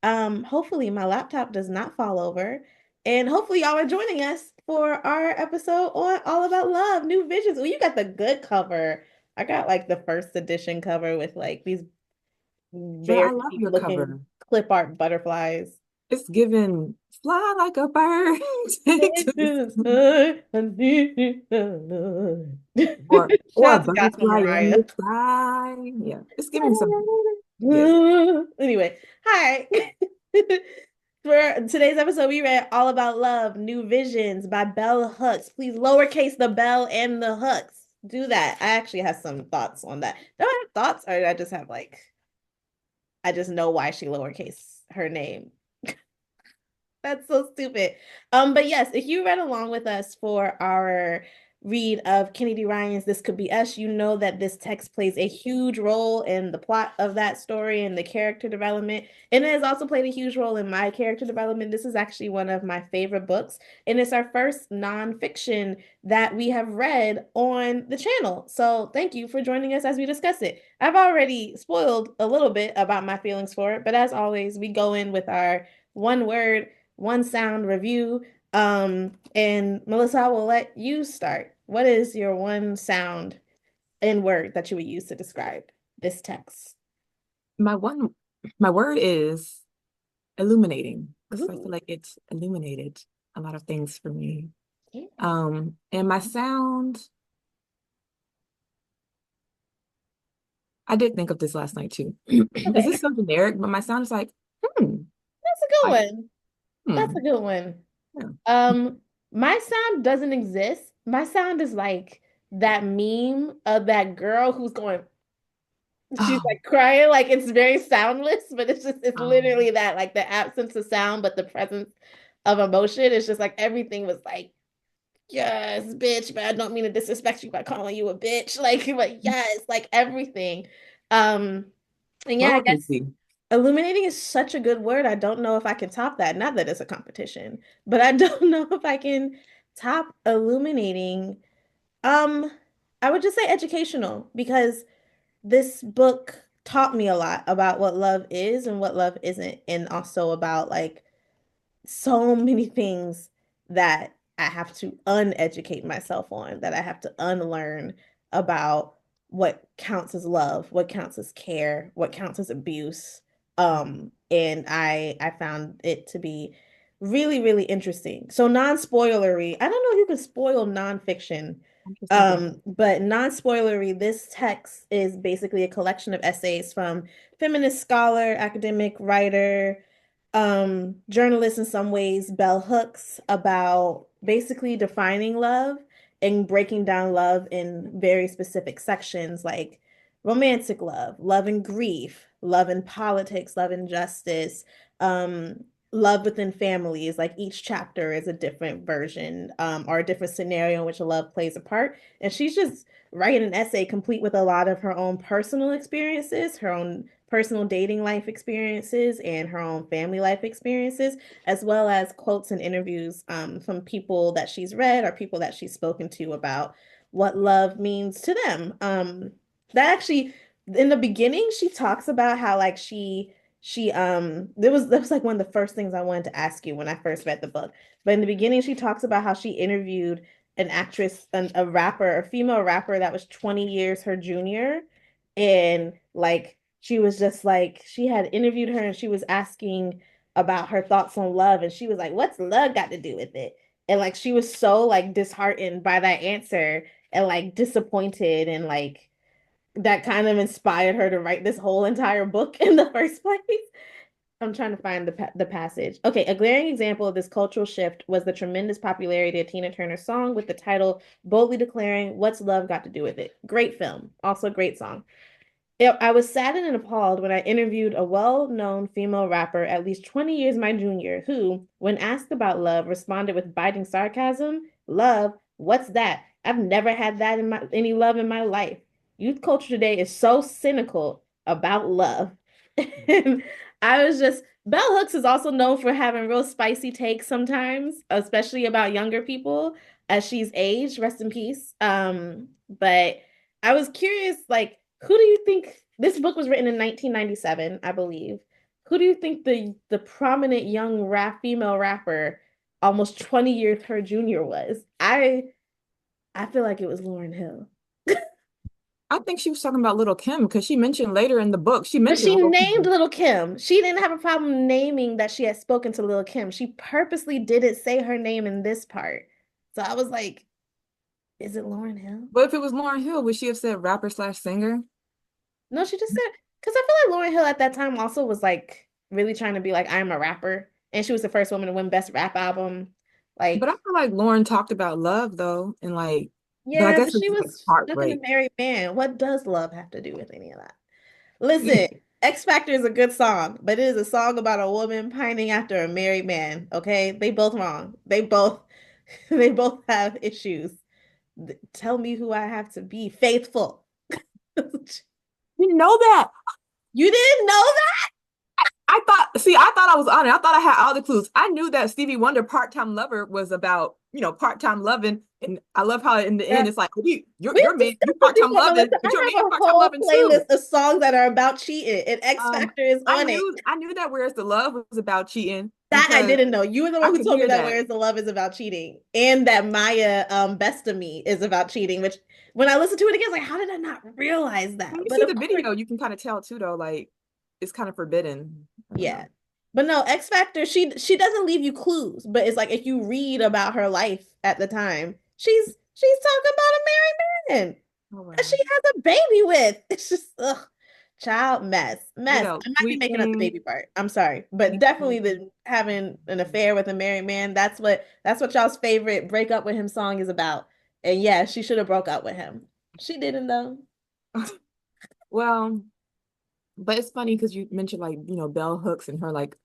Hopefully my laptop does not fall over. And hopefully y'all are joining us for our episode on All About Love, New Visions. Oh, you got the good cover. I got like the first edition cover with like these Girl, very I love cheap your looking cover. clip art butterflies. It's given fly like a bird. Take to the sun. Or a Shout out to Gospel butterfly in Mariah. the sky. Yeah, it's giving something. Yes. Anyway, hi. For today's episode, we read All About Love, New Visions by Bell Hooks. Please lowercase the bell and the hooks. Do that. I actually have some thoughts on that. Do I have thoughts, or I just have like, I just know why she lowercase her name. That's so stupid. But yes, if you read along with us for our read of Kennedy Ryan's This Could Be Us, you know that this text plays a huge role in the plot of that story and the character development. And it has also played a huge role in my character development. This is actually one of my favorite books, and it's our first nonfiction that we have read on the channel. So thank you for joining us as we discuss it. I've already spoiled a little bit about my feelings for it, but as always, we go in with our one word one sound review. And Melissa, I will let you start. What is your one sound and word that you would use to describe this text? My one, my word is illuminating because I feel Ooh, like it's illuminated a lot of things for me. yeah. And my sound, I did think of this last night too. This Okay, is so generic, but my sound is like, hmm, that's a good like, one. That's a hmm. good one. Yeah. My sound doesn't exist. My sound is like that meme of that girl who's going, she's Oh, like crying, like it's very soundless, but it's um, literally that, like the absence of sound, but the presence of emotion. It's just like everything was like, yes, bitch, but I don't mean to disrespect you by calling you a bitch. Like, but yes, like everything. Um, and yeah, I lowercase guess b. illuminating is such a good word. I don't know if I can top that. Not that it's a competition, but I don't know if I can top illuminating. Um, I would just say educational because this book taught me a lot about what love is and what love isn't, and also about like so many things that I have to uneducate myself on, that I have to unlearn about what counts as love, what counts as care, what counts as abuse. And I found it to be really, really interesting. So non-spoilery, I don't know if you can spoil nonfiction. Interesting question. But non-spoilery, this text is basically a collection of essays from feminist scholar, academic writer, journalist in some ways, bell hooks about basically defining love and breaking down love in very specific sections like romantic love, love and grief, love and politics, love and justice, um, love within families. Like each chapter is a different version, or a different scenario in which love plays a part. And she's just writing an essay complete with a lot of her own personal experiences, her own personal dating life experiences and her own family life experiences, as well as quotes and interviews from people that she's read or people that she's spoken to about what love means to them. That actually, in the beginning, she talks about how like there was like one of the first things I wanted to ask you when I first read the book. But in the beginning, she talks about how she interviewed an actress, a rapper, a female rapper that was 20 years her junior, and like she was just like she had interviewed her and she was asking about her thoughts on love and she was like, what's love got to do with it? And like she was so like disheartened by that answer and like disappointed, and like that kind of inspired her to write this whole entire book in the first place. I'm trying to find the passage. Okay, a glaring example of this cultural shift was the tremendous popularity of Tina Turner's song with the title boldly declaring, "What's love got to do with it?" Great film, also a great song. I was saddened and appalled when I interviewed a well-known female rapper, at least 20 years my junior, who, when asked about love, responded with biting sarcasm, "Love? What's that? I've never had that in my any love in my life. Youth culture today is so cynical about love." And I was just Bell Hooks is also known for having real spicy takes sometimes, especially about younger people as she's aged, rest in peace. But I was curious, like, who do you think this book was written in 1997, I believe. who do you think the prominent young female rapper almost 20 years her junior was? I feel like it was Lauryn Hill. I think she was talking about Little Kim because she mentioned later in the book, she But mentioned she Little named Kim. Little Kim. She didn't have a problem naming that she had spoken to Little Kim. She purposely didn't say her name in this part. So I was like, is it Lauryn Hill? But if it was Lauryn Hill, would she have said rapper slash singer? No, she just said, because I feel like Lauryn Hill at that time also was like really trying to be like, I'm a rapper. And she was the first woman to win Best Rap Album. But I Like, feel like Lauren talked about love though, and like, but I yeah, but guess she it's like was stuck in a heartbreak. married man. What does love have to do with any of that? Listen, X Factor is a good song, but it is a song about a woman pining after a married man. Okay, they both wrong. They both they both have issues. Tell me who I have to be. Faithful. You know that. You didn't know I thought, see, I thought I was on it. I thought I had all the clues. I knew that Stevie Wonder Part-Time Lover was about, part-time loving. And I love how in the end that? it's like, oh, We you're man, you discussed this part-time before, loving, Melissa. but you're I man have a part-time whole loving too. playlist of songs that are about cheating, and X Um, Factor is I on it. knew I knew that Where's the Love was about cheating That I because didn't know. You were the one I who could told me hear that that. Where's the Love is about cheating, and that Maya Best of Me is about cheating. Which when I listened to it again, I was like, how did I not realize When that? you But see of the course, video, you can kind of tell too, though, like it's kind of forbidden. I don't yeah. know. But no, X Factor, she doesn't leave you clues, but it's like if you read about her life at the time, she's talking about a married man Oh that she well. has a baby with. It's just ugh, child You mess. know, I might be sweet making up the thing, baby part. I'm sorry, but sweet definitely thing. the having an affair with a married man. That's what y'all's favorite break up with him song is about. And yeah, she should have broke up with him. She didn't though. Well, but it's funny because you mentioned like, bell hooks and her like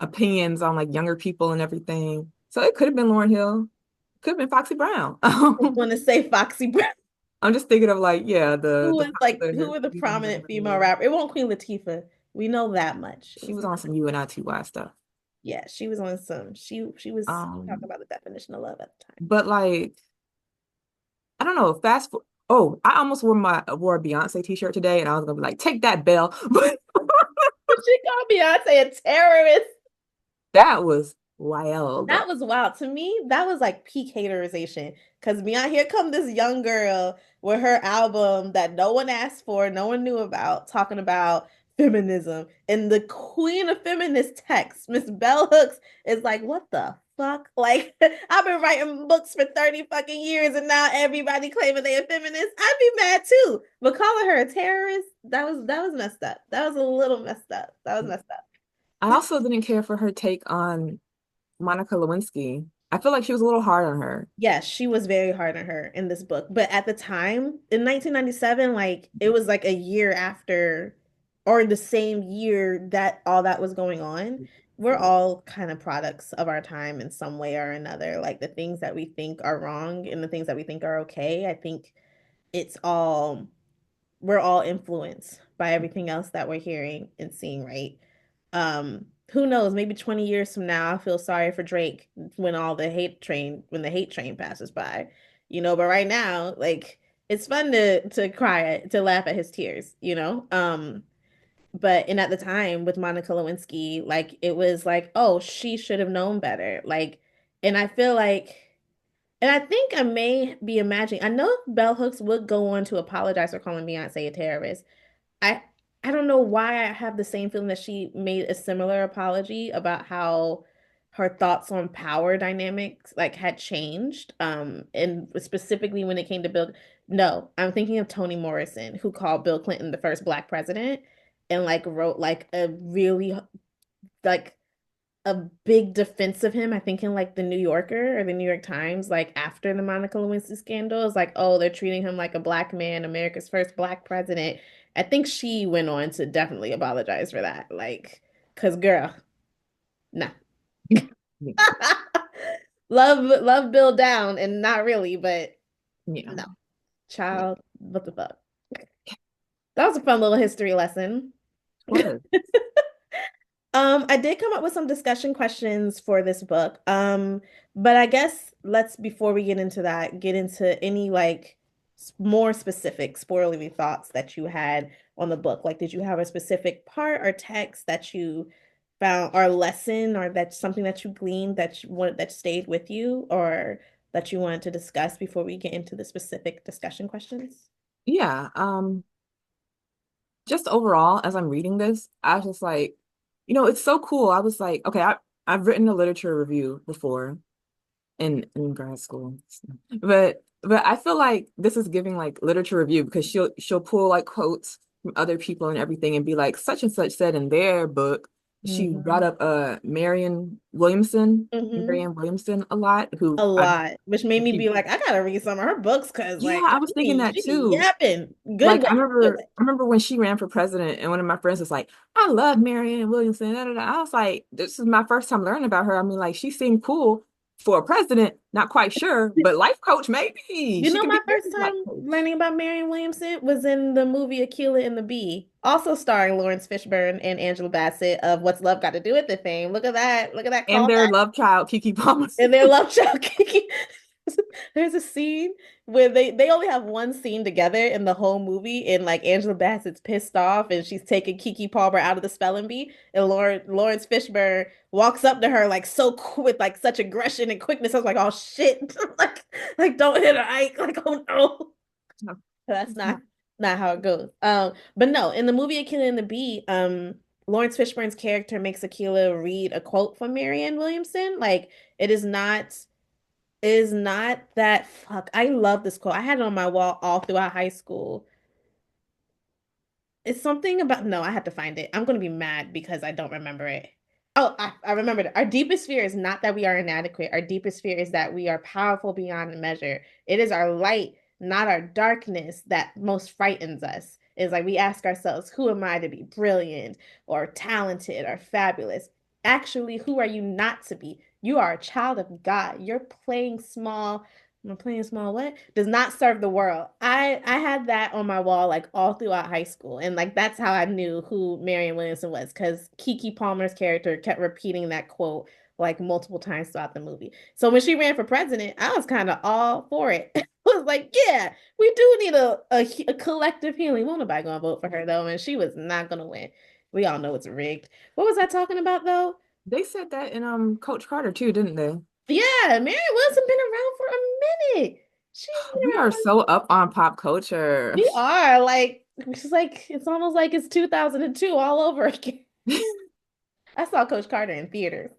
opinions on like younger people and everything. So it could have been Lauryn Hill, could have been Foxy Brown. I want to say Foxy Brown. I'm just thinking of like, yeah, Who the was like who popular were the prominent female younger. rapper? It won't Queen Latifah. We know that much. It She was was not. on some UNITY stuff. Yeah, she was on some. She was talking Um, about the definition of love at the time. but like, I don't know, fast forward. Oh, I almost wore a Beyonce t-shirt today, and I was gonna be like, take that, Belle. But She called Beyonce a terrorist. that was wild. That was wild. To me, that was like peak haterization. Because beyond here come this young girl with her album that no one asked for, no one knew about, talking about feminism. And the queen of feminist text, Miss Bell Hooks, is like, what the fuck? Like, I've been writing books for 30 fucking years and now everybody claiming they a feminist. I'd be mad too. But calling her a terrorist, that was messed up. That was a little messed up. That was messed up. I also didn't care for her take on Monica Lewinsky. I feel like she was a little hard on her. Yes, she was very hard on her in this book. But at the time, in 1997, like it was like a year after or the same year that all that was going on. We're all kind of products of our time in some way or another. Like the things that we think are wrong and the things that we think are okay. I think it's all we're all influenced by everything else that we're hearing and seeing, right? Who knows, maybe 20 years from now, I'll feel sorry for Drake when the hate train passes by, but right now, like it's fun to cry to laugh at his tears, but and at the time with Monica Lewinsky, like it was like, oh, she should have known better. Like, and I feel like and I think I may be imagining. I know Bell Hooks would go on to apologize for calling Beyonce a terrorist. I I don't know why I have the same feeling that she made a similar apology about how her thoughts on power dynamics like had changed. And specifically when it came to Bill. No, I'm thinking of Toni Morrison, who called Bill Clinton the first black president and like wrote like a really like a big defense of him. I think in like the New Yorker or the New York Times, like after the Monica Lewinsky scandal, is like, oh, they're treating him like a black man, America's first black president. I think she went on to definitely apologize for that. Like, cause girl, nah. Yeah. Love Bill down and not really, but Yeah. no. Yeah. Child, what the fuck? That was a fun little history lesson. Was. I did come up with some discussion questions for this book. But I guess let's before we get into that, get into any like more specific spoilery thoughts that you had on the book? Like, did you have a specific part or text that you found, or lesson, or that's something that you gleaned that you wanted that stayed with you, or that you wanted to discuss before we get into the specific discussion questions? Yeah, just overall, as I'm reading this, I was just like, it's so cool. I was like, okay, I've written a literature review before in grad school, but I feel like this is giving like literature review because she'll pull like quotes from other people and everything and be like, such and such said in their book. She brought Hmm. up Marianne Hmm. Williamson a lot, A who I lot, which made me she be like, I gotta read some of her books because yeah, like I was thinking that she be too. yapping. Good Like way, good way. I remember when she ran for president, and one of my friends was like, "I love Marianne Williamson." Da, da, da. I was like, "This is my first time learning about her." I mean, like, she seemed cool for a president. Not quite sure, but life coach maybe You she know, could my be a very first good life time coach. learning about Marianne Williamson was in the movie Aquila and the Bee, also starring Lawrence Fishburne and Angela Bassett of What's Love Got to Do with the Fame. Look at that. Look at that And callback. their love child, Kiki Palmer. And their love child Kiki. There's a scene where they only have one scene together in the whole movie, and like Angela Bassett's pissed off and she's taking Kiki Palmer out of the spelling bee, and Lawrence Fishburne walks up to her like so with like such aggression and quickness. I was like, oh shit, like don't hit her, Ike. Like oh no, that's not how it goes. But no, in the movie Akilah and the Bee, Lawrence Fishburne's character makes Akilah read a quote from Marianne Williamson. Like it is not that fuck. I love this quote. I had it on my wall all throughout high school. It's something about, no, I have to find it. I'm going to be mad because I don't remember it. Oh, I remembered it. Our deepest fear is not that we are inadequate. Our deepest fear is that we are powerful beyond measure. It is our light, not our darkness, that most frightens us. It's like we ask ourselves, who am I to be brilliant or talented or fabulous? Actually, who are you not to be? You are a child of God. You're playing small. I'm playing small what? Does not serve the world. I had that on my wall like all throughout high school. And like that's how I knew who Marianne Williamson was because Kiki Palmer's character kept repeating that quote like multiple times throughout the movie. So when she ran for president, I was kind of all for it. I was like, yeah, we do need a collective healing. Won't nobody gonna vote for her though, and she was not gonna win. We all know it's rigged. What was I talking about though? They said that in Coach Carter too, didn't they? Yeah, Marianne Wilson been around for a minute. She's been We are around. so up on pop culture. We are like, she's like, it's almost like it's 2002 all over again. I saw Coach Carter in theaters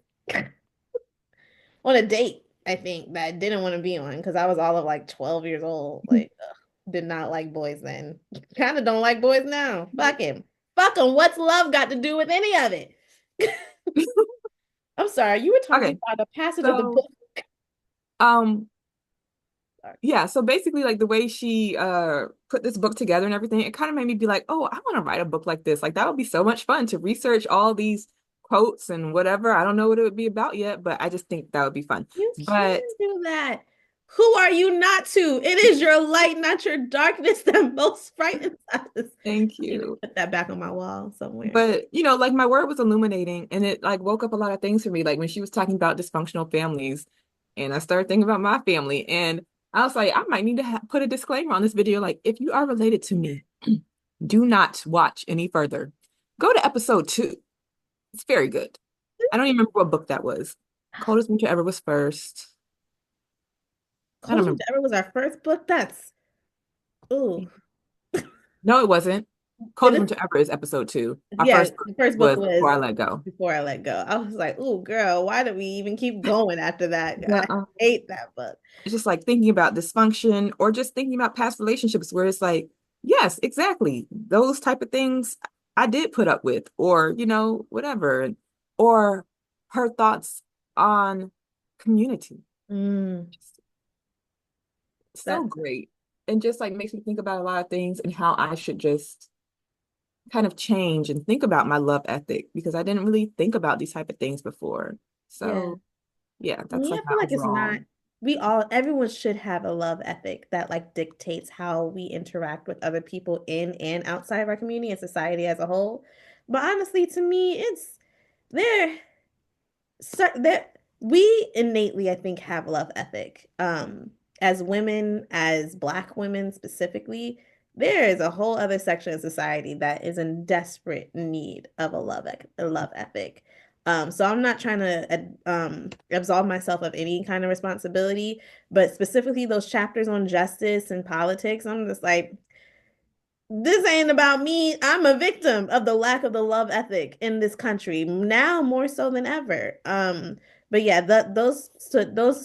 on a date, I think, that I didn't want to be on because I was all of like 12 years old. Like, ugh, did not like boys then. Kind of don't like boys now. Fuck him. Fuck him. What's love got to do with any of it? I'm sorry. You were talking Okay, about a passage of the so book. um Sorry. yeah, so basically like the way she put this book together and everything, it kind of made me be like, "Oh, I want to write a book like this. Like that would be so much fun to research all these quotes and whatever. I don't know what it would be about yet, but I just think that would be fun." You But can do that. Who are you not to? It is your light, not your darkness, that most frightens us. thank I need to you. put that back on my wall somewhere. But like my word was illuminating and it like woke up a lot of things for me. Like when she was talking about dysfunctional families, and I started thinking about my family, and I was like, I might need to put a disclaimer on this video. Like, if you are related to me, do not watch any further. Go to episode 2. It's very good. I don't even remember what book that was. Coldest Winter Ever was first. I don't Cold remember. Winter Ever was our first book. That's ooh. No, it wasn't. It Coldest is, Winter Ever is episode 2. Our yeah, first book the first book was Before was I Let Go. Before I Let Go. I was like, ooh, girl, why did we even keep going after that? But I hate that book. it's just like thinking about dysfunction or just thinking about past relationships where it's like, yes, exactly. Those type of things I did put up with, or, whatever. Or her thoughts on community. Mm, Just so that great. And just like makes me think about a lot of things and how I should just kind of change and think about my love ethic because I didn't really think about these type of things before. yeah. So yeah, that's Me, I like my feel like it's overall. not, everyone should have a love ethic that like dictates how we interact with other people in and outside of our community and society as a whole. But honestly, to me, it's there, there, we innately, I think, have love ethic. As women, as Black women specifically, there is a whole other section of society that is in desperate need of a love ethic. So I'm not trying to absolve myself of any kind of responsibility, but specifically those chapters on justice and politics, I'm just like, this ain't about me. I'm a victim of the lack of the love ethic in this country now more so than ever. But yeah, those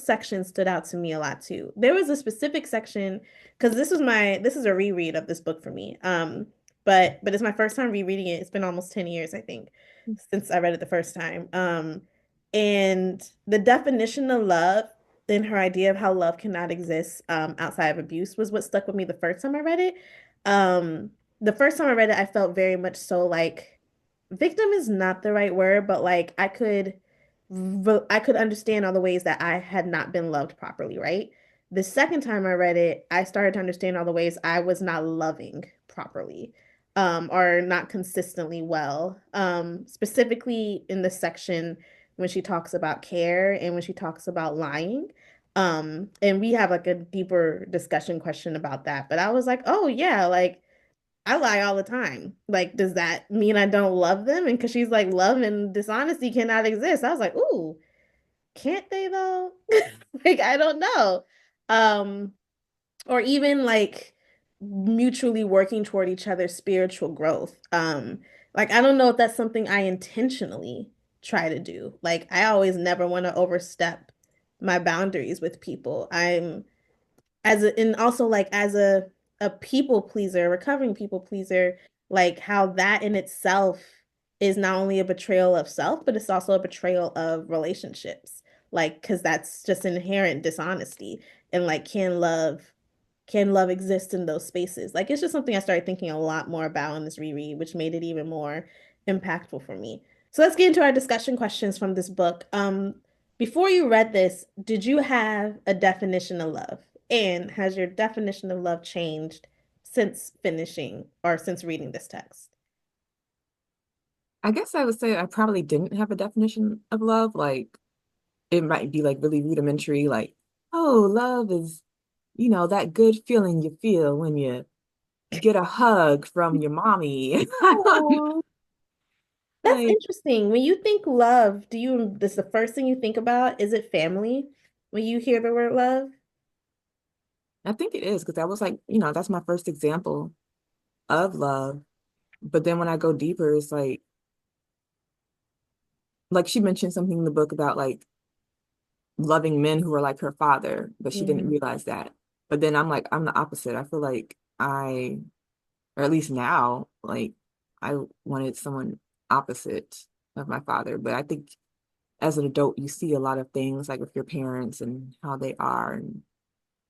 sections stood out to me a lot too. There was a specific section because this is a reread of this book for me. But it's my first time rereading it. It's been almost 10 years, I think, since I read it the first time. And the definition of love and her idea of how love cannot exist outside of abuse was what stuck with me the first time I read it. Um, the first time I read it, I felt very much so like victim is not the right word, but like I could understand all the ways that I had not been loved properly, right? The second time I read it, I started to understand all the ways I was not loving properly, or not consistently well. Specifically in the section when she talks about care and when she talks about lying. And we have like a deeper discussion question about that. But I was like, oh yeah, like I lie all the time. Like, does that mean I don't love them? And because she's like, love and dishonesty cannot exist. I was like, ooh, can't they though? Like, I don't know. Um, or even like mutually working toward each other's spiritual growth. Like I don't know if that's something I intentionally try to do. Like I always never want to overstep my boundaries with people. I'm as a, and also like as a people pleaser, recovering people pleaser, like how that in itself is not only a betrayal of self, but it's also a betrayal of relationships. Like, because that's just inherent dishonesty. And like, can love exist in those spaces? Like, it's just something I started thinking a lot more about in this reread, which made it even more impactful for me. So let's get into our discussion questions from this book. Before you read this, did you have a definition of love? And has your definition of love changed since finishing or since reading this text? I guess I would say I probably didn't have a definition of love. Like it might be like really rudimentary, like, oh, love is, that good feeling you feel when you get a hug from your mommy. Oh, that's Like, interesting. When you think love, this the first thing you think about? Is it family when you hear the word love? I think it is because that was like, that's my first example of love. But then when I go deeper, it's like she mentioned something in the book about like loving men who are like her father, but she didn't Mhm. realize that. But then I'm like, I'm the opposite. I feel like or at least now, like I wanted someone opposite of my father. But I think as an adult, you see a lot of things like with your parents and how they are, and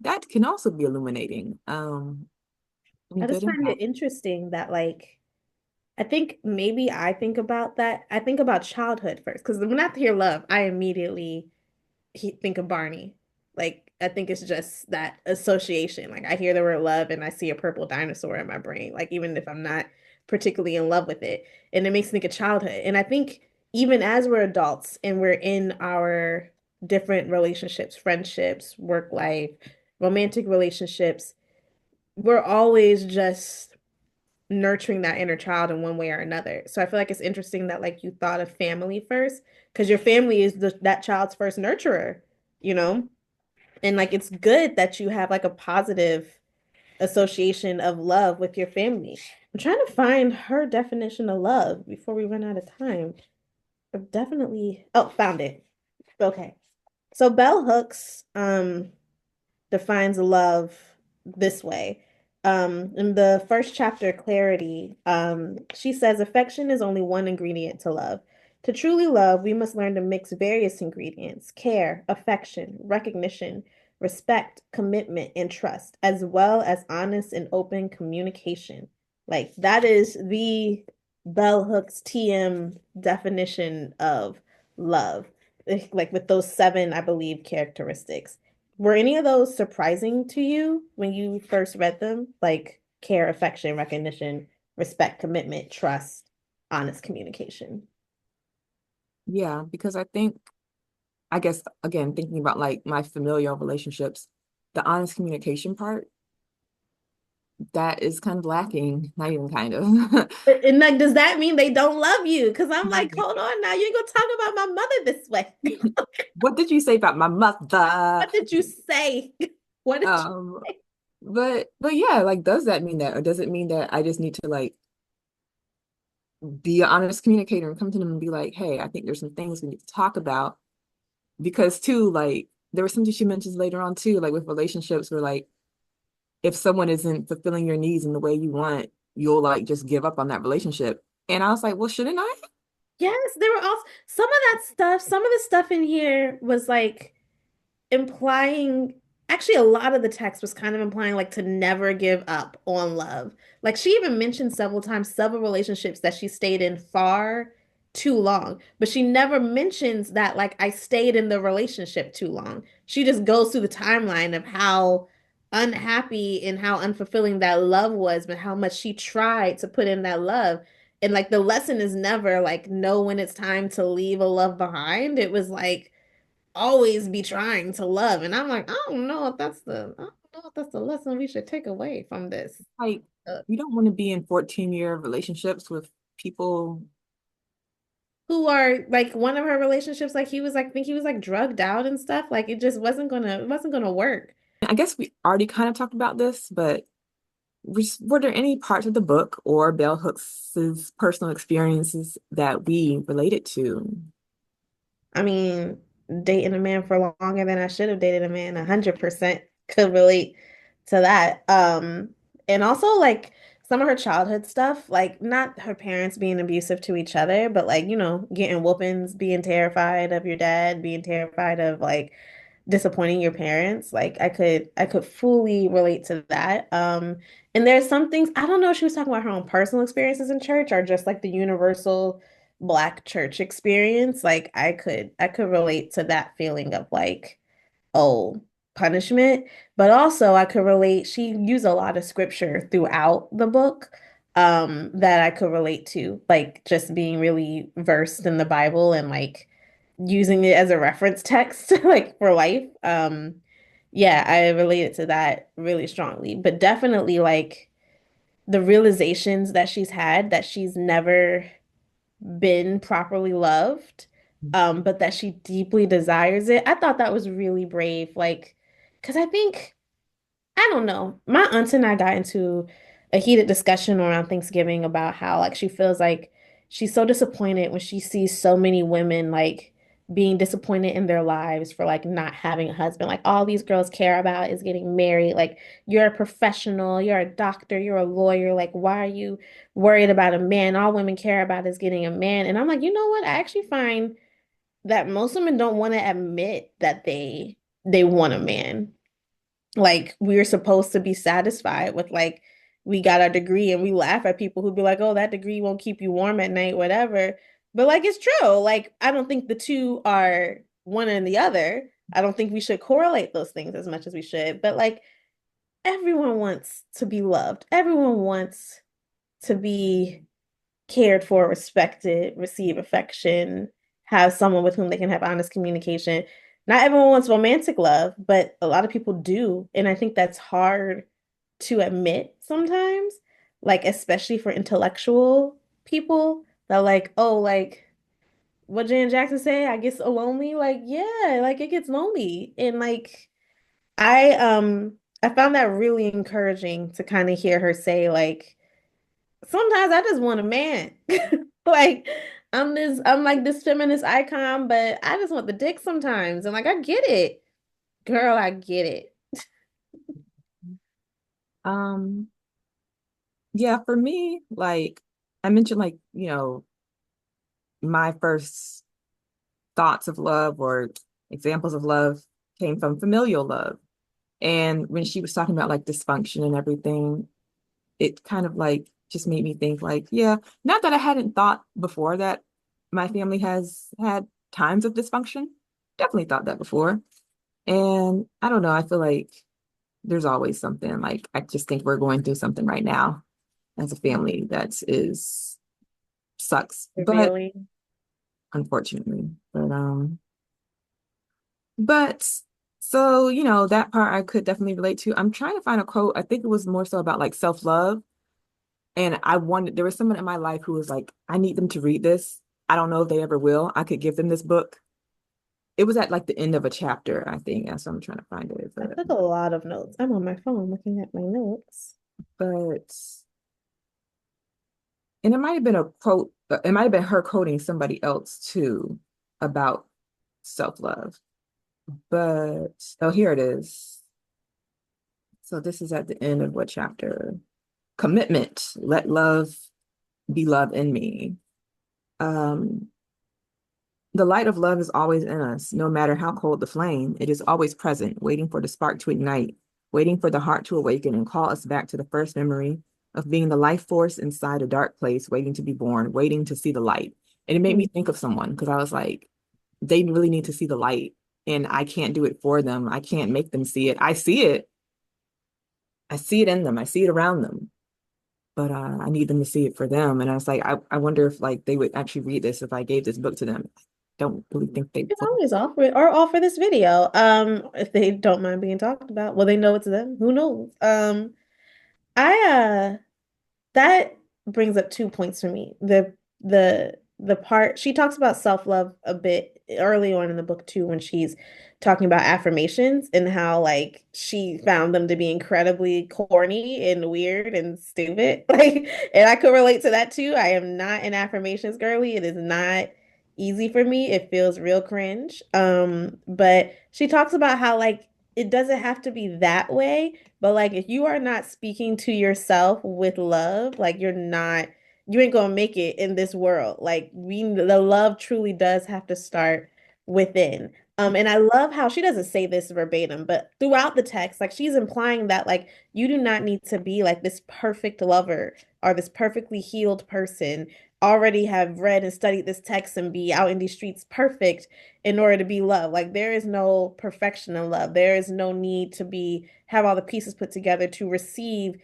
that can also be illuminating, in I good just and find bad. it interesting that like I think maybe I think about that. I think about childhood first because when I hear love, I immediately think of Barney. Like I think it's just that association. Like I hear the word love and I see a purple dinosaur in my brain. Like even if I'm not particularly in love with it, and it makes me think of childhood. And I think even as we're adults and we're in our different relationships, friendships, work life, romantic relationships, we're always just nurturing that inner child in one way or another. So I feel like it's interesting that like you thought of family first because your family is that child's first nurturer, you know? And like it's good that you have like a positive association of love with your family. I'm trying to find her definition of love before we run out of time. But definitely, oh, found it. Okay. So Bell Hooks, defines love this way. In the first chapter, Clarity, she says affection is only one ingredient to love. To truly love, we must learn to mix various ingredients: care, affection, recognition, respect, commitment, and trust, as well as honest and open communication. Like that is the Bell Hooks TM definition of love, like with those seven, I believe, characteristics. Were any of those surprising to you when you first read them? Like care, affection, recognition, respect, commitment, trust, honest communication. Yeah, because I guess again, thinking about like my familial relationships, the honest communication part that is kind of lacking, not even kind of. And like, does that mean they don't love you? Because I'm like, hold on now, you're gonna talk about my mother this way. What did you say about my mother? What did you say? What did you Um, say? but yeah, like, does that mean that, or does it mean that I just need to like be an honest communicator and come to them and be like, hey, I think there's some things we need to talk about because too, like, there was something she mentions later on too, like with relationships where like if someone isn't fulfilling your needs in the way you want, you'll like just give up on that relationship. And I was like, well, shouldn't I? Yes, there were also some of that stuff. Some of the stuff in here was like implying, actually a lot of the text was kind of implying like to never give up on love. Like she even mentioned several times several relationships that she stayed in far too long, but she never mentions that like I stayed in the relationship too long. She just goes through the timeline of how unhappy and how unfulfilling that love was, but how much she tried to put in that love. And like the lesson is never like know when it's time to leave a love behind. It was like always be trying to love. And I'm like, I don't know if that's the lesson we should take away from this. Like, Uh, you don't want to be in 14-year relationships with people. who are like one of her relationships, like he was like, I think he was like drugged out and stuff. Like it just wasn't gonna work. I guess we already kind of talked about this, but were there any parts of the book or Bell Hooks's personal experiences that we related to? I mean, dating a man for longer than I should have dated a man, 100% could relate to that. And also like some of her childhood stuff, like not her parents being abusive to each other, but like, getting whoopings, being terrified of your dad, being terrified of like disappointing your parents. Like I could fully relate to that. And there's some things, I don't know if she was talking about her own personal experiences in church or just like the universal Black church experience. Like I could relate to that feeling of like, oh, punishment. But also I could relate, she used a lot of scripture throughout the book. That I could relate to, like just being really versed in the Bible and like using it as a reference text like for life. Yeah, I related to that really strongly, but definitely like the realizations that she's had that she's never been properly loved, but that she deeply desires it. I thought that was really brave, like, because I think I don't know. My aunt and I got into a heated discussion around Thanksgiving about how like she feels like she's so disappointed when she sees so many women like being disappointed in their lives for like not having a husband. Like all these girls care about is getting married. Like you're a professional, you're a doctor, you're a lawyer. Like why are you worried about a man? All women care about is getting a man. And I'm like, you know what? I actually find that most women don't want to admit that they want a man. Like we're supposed to be satisfied with like we got our degree and we laugh at people who be like, "Oh, that degree won't keep you warm at night, whatever." But like it's true. Like I don't think the two are one and the other. I don't think we should correlate those things as much as we should. But like everyone wants to be loved. Everyone wants to be cared for, respected, receive affection, have someone with whom they can have honest communication. Not everyone wants romantic love, but a lot of people do. And I think that's hard to admit sometimes, like, especially for intellectual people that, like, oh, like, what Jan Jackson say? I get so lonely. Like, yeah, like it gets lonely. And like, I found that really encouraging to kind of hear her say, like, sometimes I just want a man. Like I'm like this feminist icon, but I just want the dick sometimes. And like I get it. Girl, I get it. Um, yeah, for me, like I mentioned, like, my first thoughts of love or examples of love came from familial love. And when she was talking about like dysfunction and everything, it kind of like just made me think like, yeah, not that I hadn't thought before that my family has had times of dysfunction. Definitely thought that before. And I don't know, I feel like there's always something. Like I just think we're going through something right now as a family that is sucks, but Revealing. unfortunately. But So, that part I could definitely relate to. I'm trying to find a quote. I think it was more so about like self-love. And there was someone in my life who was like, I need them to read this. I don't know if they ever will. I could give them this book. It was at like the end of a chapter, I think. And so I'm trying to find it. I But, took a lot of notes. I'm on my phone looking at my notes. but, and it might have been a quote, it might have been her quoting somebody else too about self-love. But, oh, here it is. So this is at the end of what chapter? Commitment. Let love be love in me. Um, the light of love is always in us, no matter how cold the flame. It is always present, waiting for the spark to ignite, waiting for the heart to awaken and call us back to the first memory of being the life force inside a dark place, waiting to be born, waiting to see the light. And it made me Mm. think of someone because I was like, they really need to see the light, and I can't do it for them. I can't make them see it. I see it. I see it in them. I see it around them, but I need them to see it for them. And I was like, I wonder if like they would actually read this if I gave this book to them. Don't really think they You can would. always offer it or offer this video. If they don't mind being talked about. Well, they know it's them. Who knows? I That brings up 2 points for me. The part she talks about self-love a bit early on in the book too, when she's talking about affirmations and how like she found them to be incredibly corny and weird and stupid. Like, and I could relate to that too. I am not an affirmations girly. It is not easy for me. It feels real cringe. But she talks about how like it doesn't have to be that way, but like if you are not speaking to yourself with love, like you ain't gonna make it in this world. Like the love truly does have to start within. And I love how she doesn't say this verbatim, but throughout the text, like she's implying that like you do not need to be like this perfect lover or this perfectly healed person, already have read and studied this text and be out in these streets perfect in order to be loved. Like there is no perfection in love. There is no need to be have all the pieces put together to receive.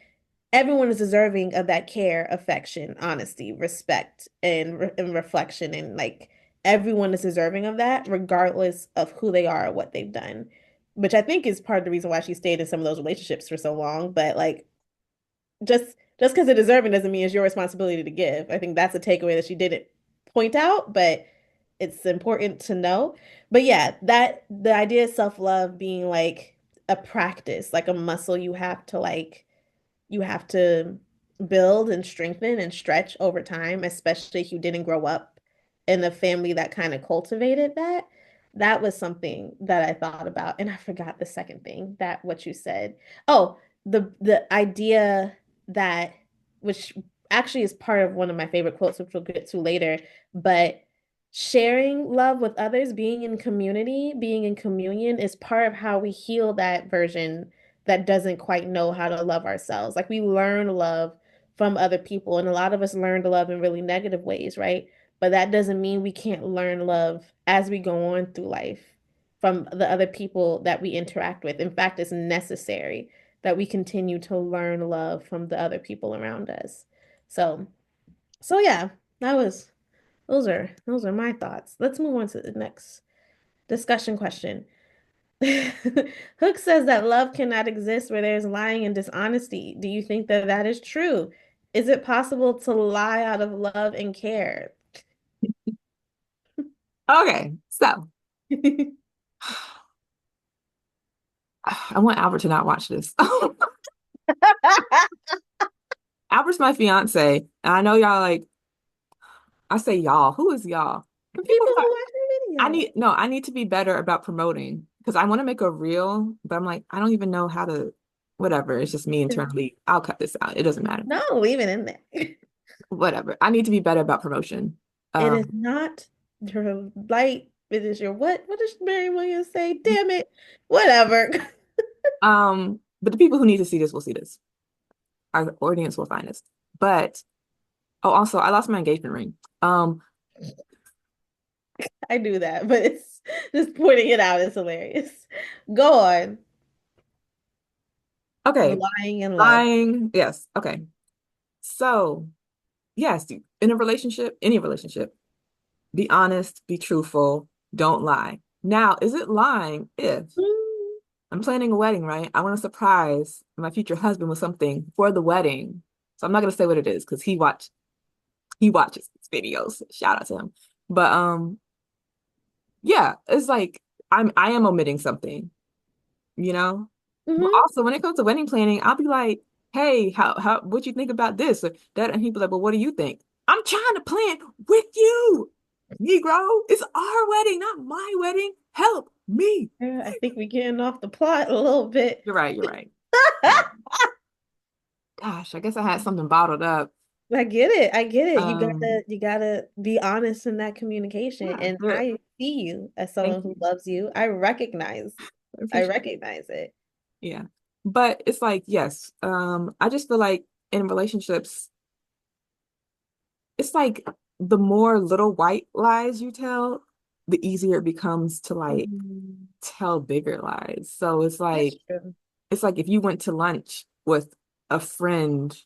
Everyone is deserving of that care, affection, honesty, respect, and reflection, and like everyone is deserving of that, regardless of who they are or what they've done. Which I think is part of the reason why she stayed in some of those relationships for so long. But like just because they're deserving doesn't mean it's your responsibility to give. I think that's a takeaway that she didn't point out, but it's important to know. But yeah, that the idea of self-love being like a practice, like a muscle you have to build and strengthen and stretch over time, especially if you didn't grow up in a family that kind of cultivated that. That was something that I thought about. And I forgot the second thing that what you said. Oh, the idea that which actually is part of one of my favorite quotes, which we'll get to later, but sharing love with others, being in community, being in communion is part of how we heal that version that doesn't quite know how to love ourselves. Like we learn love from other people, and a lot of us learn to love in really negative ways, right? But that doesn't mean we can't learn love as we go on through life from the other people that we interact with. In fact, it's necessary that we continue to learn love from the other people around us. So, so yeah, that was those are my thoughts. Let's move on to the next discussion question. Hook says that love cannot exist where there's lying and dishonesty. Do you think that that is true? Is it possible to lie out of love and care? Okay, so I want Albert to not watch this. Albert's my fiance, and I know y'all like I say y'all. Who is y'all? The When people people who start, watch the video. I need to be better about promoting because I want to make a reel, but I'm like, I don't even know how to, whatever. It's just me internally. I'll cut this out. It doesn't matter. No, leave it in there. Whatever. I need to be better about promotion. It is Um, not your light. It is your what? What does Mary Williams say? Damn it. Whatever. but the people who need to see this will see this. Our audience will find this. But oh, also, I lost my engagement ring. I do that, but it's just pointing it out is hilarious. Go on. Okay, Lying in love. lying. Yes. Okay. So, yes, in a relationship, any relationship, be honest, be truthful, don't lie. Now, is it lying if I'm planning a wedding, right? I want to surprise my future husband with something for the wedding. So I'm not gonna say what it is because he watches these videos. Shout out to him. But yeah, it's like I am omitting something, you know? But Hmm. also when it comes to wedding planning, I'll be like, hey, how what you think about this or that? And he'll be like, well, what do you think? I'm trying to plan with you, Negro. It's our wedding, not my wedding. Help me. Yeah, I think we're getting off the plot a little bit. You're right, you're right. Gosh, I guess I had something bottled up. I get it. I get it. Um, You gotta be honest in that communication. yeah, And there, I see you as thank someone who you. loves you. I I appreciate it. recognize it. Yeah. But it's like, yes, I just feel like in relationships, it's like the more little white lies you tell, the easier it becomes to like Mhm. tell bigger lies. So That's true. it's like if you went to lunch with a friend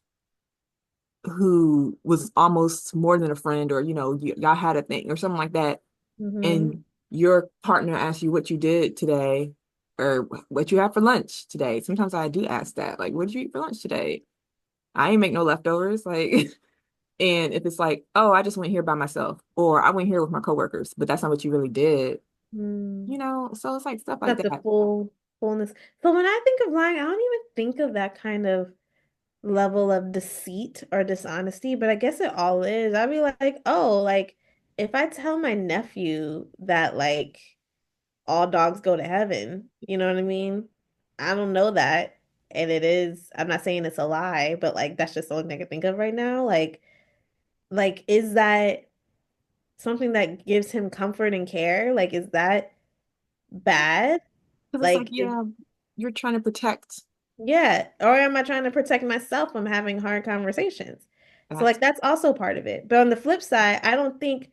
who was almost more than a friend, or y'all had a thing or something like that, Hmm. and your partner asks you what you did today or what you had for lunch today. Sometimes I do ask that, like, what did you eat for lunch today? I ain't make no leftovers. Like, and if it's like, oh, I just went here by myself, or I went here with my coworkers, but that's not what you really did, Mm. So it's like stuff like Not the that. fullness. So when I think of lying, I don't even think of that kind of level of deceit or dishonesty, but I guess it all is. I'd be like, oh, like if I tell my nephew that like all dogs go to heaven, you know what I mean? I don't know that. And it is, I'm not saying it's a lie, but like that's just something I can think of right now. Like is that something that gives him comfort and care? Like, is that bad? Because it's like, Like, yeah, you're trying to protect yeah. Or am I trying to protect myself from having hard conversations? So that. like that's also part of it. But on the flip side, I don't think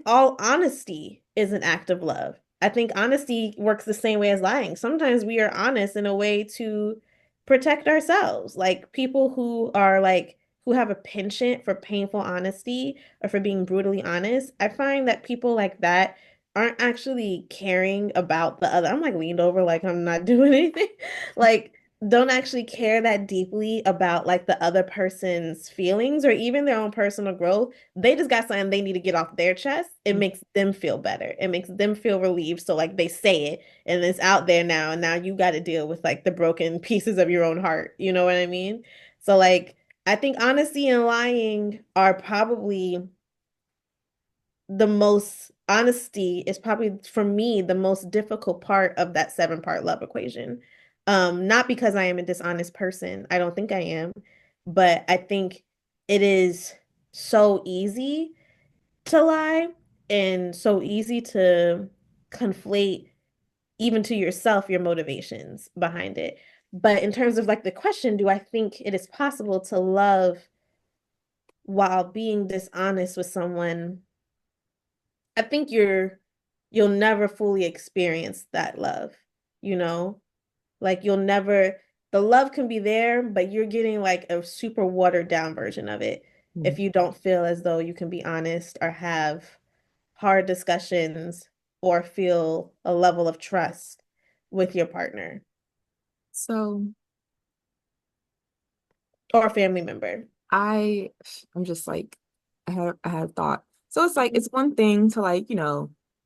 all honesty is an act of love. I think honesty works the same way as lying. Sometimes we are honest in a way to protect ourselves. Like people who are like, who have a penchant for painful honesty or for being brutally honest, I find that people like that aren't actually caring about the other. I'm like leaned over like I'm not doing anything. Like, don't actually care that deeply about like the other person's feelings or even their own personal growth. They just got something they need to get off their chest. It makes them feel better. It makes them feel relieved. So like they say it and it's out there now. And now you got to deal with like the broken pieces of your own heart. You know what I mean? So like I think honesty and lying are probably the most honesty is probably for me the most difficult part of that seven-part love equation. Not because I am a dishonest person. I don't think I am, but I think it is so easy to lie and so easy to conflate even to yourself your motivations behind it. But in terms of like the question, do I think it is possible to love while being dishonest with someone? I think you'll never fully experience that love, you know? Like you'll never the love can be there, but you're getting like a super watered down version of it Mm. if you don't feel as though you can be honest or have hard discussions or feel a level of trust with your partner So or family member. I I'm just like I had a thought. So it's like it's one thing to like,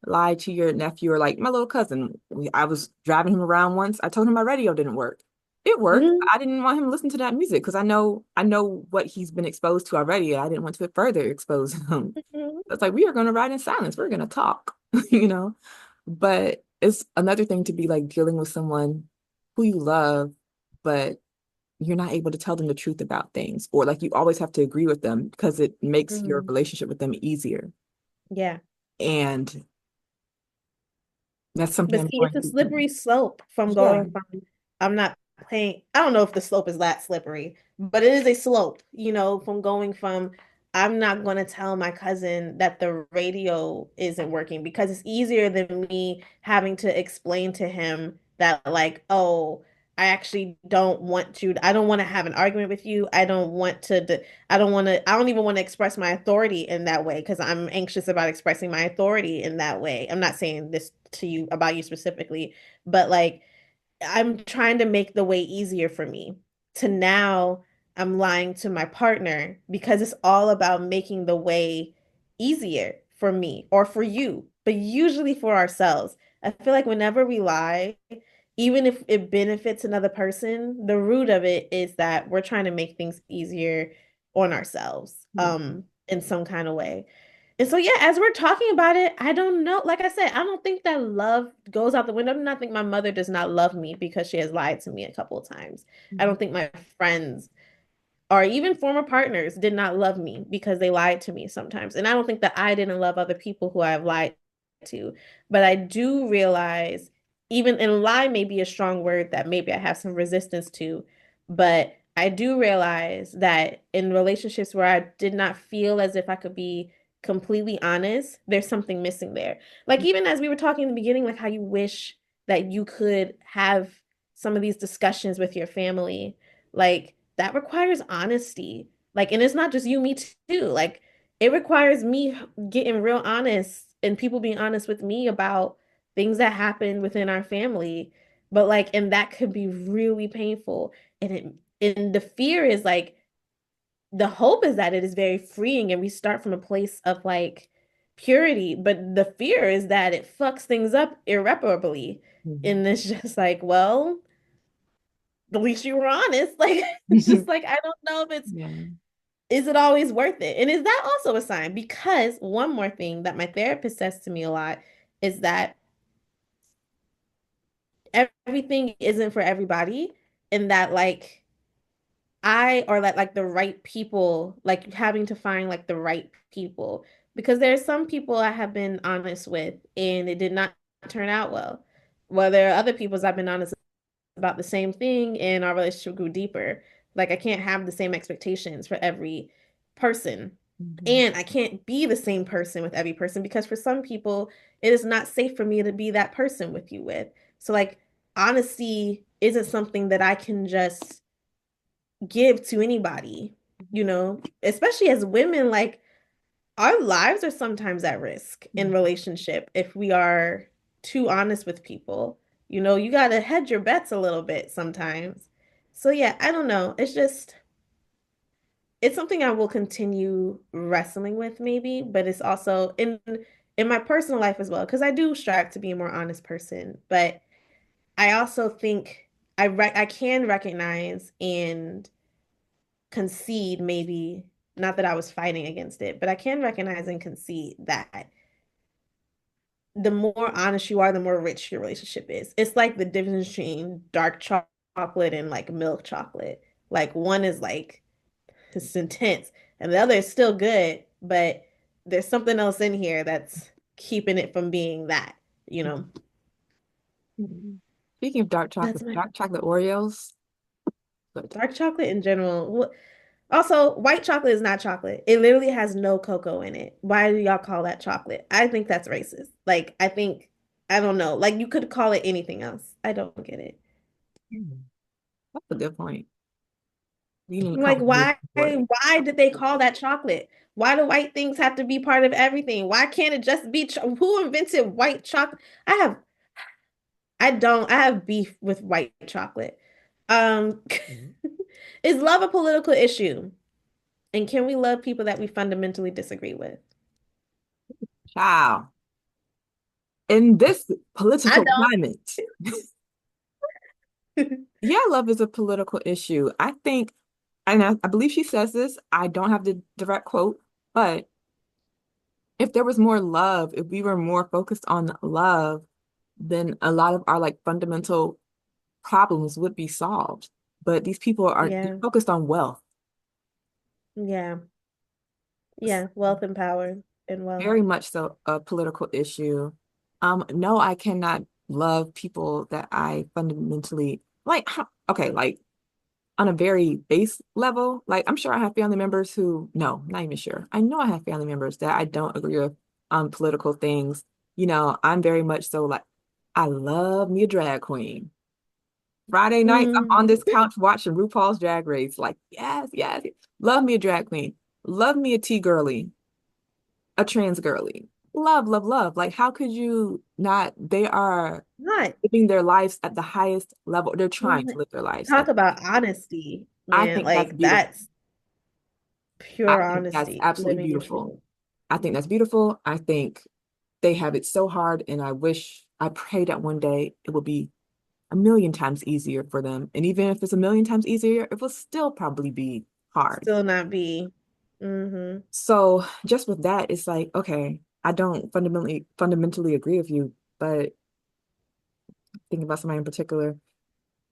lie to your nephew or like my little cousin. I was driving him around once. I told him my radio didn't work. It worked. Mhm. I didn't want him to listen to that music because I know what he's been exposed to already. I didn't want to further expose him. Mhm. It's like we are gonna ride in silence. We're gonna talk, you know. But it's another thing to be like dealing with someone who you love, but you're not able to tell them the truth about things, or like you always have to agree with them because it makes your Mhm. relationship with them easier. Yeah. And that's something But I'm see, going it's a through currently. slippery slope from Yeah. going from I'm not playing. I don't know if the slope is that slippery, but it is a slope, from going from I'm not going to tell my cousin that the radio isn't working because it's easier than me having to explain to him that, like, oh, I actually don't want to, I don't want to have an argument with you. I don't want to, I don't even want to express my authority in that way because I'm anxious about expressing my authority in that way. I'm not saying this to you about you specifically, but like, I'm trying to make the way easier for me to now I'm lying to my partner because it's all about making the way easier for me or for you, but usually for ourselves. I feel like whenever we lie, even if it benefits another person, the root of it is that we're trying to make things easier on ourselves, Yeah. in some kind of way. And so, yeah, as we're talking about it, I don't know. Like I said, I don't think that love goes out the window. I do not think my mother does not love me because she has lied to me a couple of times. I Mhm. don't think my friends or even former partners did not love me because they lied to me sometimes. And I don't think that I didn't love other people who I've lied to. But I do realize, even and lie may be a strong word that maybe I have some resistance to, but I do realize that in relationships where I did not feel as if I could be completely honest, there's something missing there. Like even as we were talking in the beginning, like how you wish that you could have some of these discussions with your family, like that requires honesty. Like, and it's not just you, me too. Like, it requires me getting real honest and people being honest with me about things that happen within our family. But like, and that could be really painful. And the fear is like, the hope is that it is very freeing and we start from a place of like purity. But the fear is that it fucks things up irreparably. Mhm. And it's just like, well, at least you were honest. Like it's just like I don't know if it's Yeah. is it always worth it? And is that also a sign? Because one more thing that my therapist says to me a lot is that everything isn't for everybody, and that like I or like the right people, like having to find like the right people. Because there's some people I have been honest with and it did not turn out well. Well, there are other people I've been honest about the same thing and our relationship grew deeper. Like I can't have the same expectations for every person. Mhm. And I can't be the same person with every person because for some people it is not safe for me to be that person with you with. So like honesty isn't something that I can just give to anybody, especially as women, like our lives are sometimes at risk in relationship if we are too honest with people. You got to hedge your bets a little bit sometimes. So yeah, I don't know. It's something I will continue wrestling with maybe, but it's also in my personal life as well because I do strive to be a more honest person, but I also think I can recognize and concede maybe not that I was fighting against it, but I can recognize and concede that the more honest you are, the more rich your relationship is. It's like the difference between dark chocolate and like milk chocolate. Like one is like it's intense and the other is still good, but there's something else in here that's keeping it from being that, you know. Mhm. Speaking of That's my dark chocolate Oreos, good. dark chocolate in general. Also, white chocolate is not chocolate. It literally has no cocoa in it. Why do y'all call that chocolate? I think that's racist. Like, I don't know. Like, you could call it anything else. I don't get it. Mm. That's a good point. You need to come Like, up with why, for it. why did they call that chocolate? Why do white things have to be part of everything? Why can't it just be who invented white chocolate? I have, I have beef with white chocolate. Um, Mhm. is love a political issue? And can we love people that we fundamentally disagree with? Child, in this I political climate, don't. yeah, love is a political issue. I think, and I believe she says this, I don't have the direct quote, but if there was more love, if we were more focused on love, then a lot of our like fundamental problems would be solved. But these people are they're Yeah. focused on wealth. Yeah. It's Yeah. Wealth and power and wealth. very much so a political issue. No, I cannot love people that I fundamentally like. Okay, like on a very base level, like I'm sure I have family members who, no, not even sure. I know I have family members that I don't agree with on political things. I'm very much so like, I love me a drag queen. Friday nights, I'm Mm. on this couch watching RuPaul's Drag Race. Like, yes, yes. Love me a drag queen. Love me a T girly, a trans girly. love, love, love. Like, how could you not? They are Not. living their lives at the highest level. They're Oh trying my- to live their lives Talk at. about honesty, I man. think that's Like beautiful. that's I pure think that's honesty, absolutely living your beautiful. truth. I think that's beautiful. I think they have it so hard, and I pray that one day it will be a million times easier for them. And even if it's a million times easier, it will still probably be hard. Still not be. Mm-hmm. So just with that, it's like, okay, I don't fundamentally agree with you, but thinking about somebody in particular,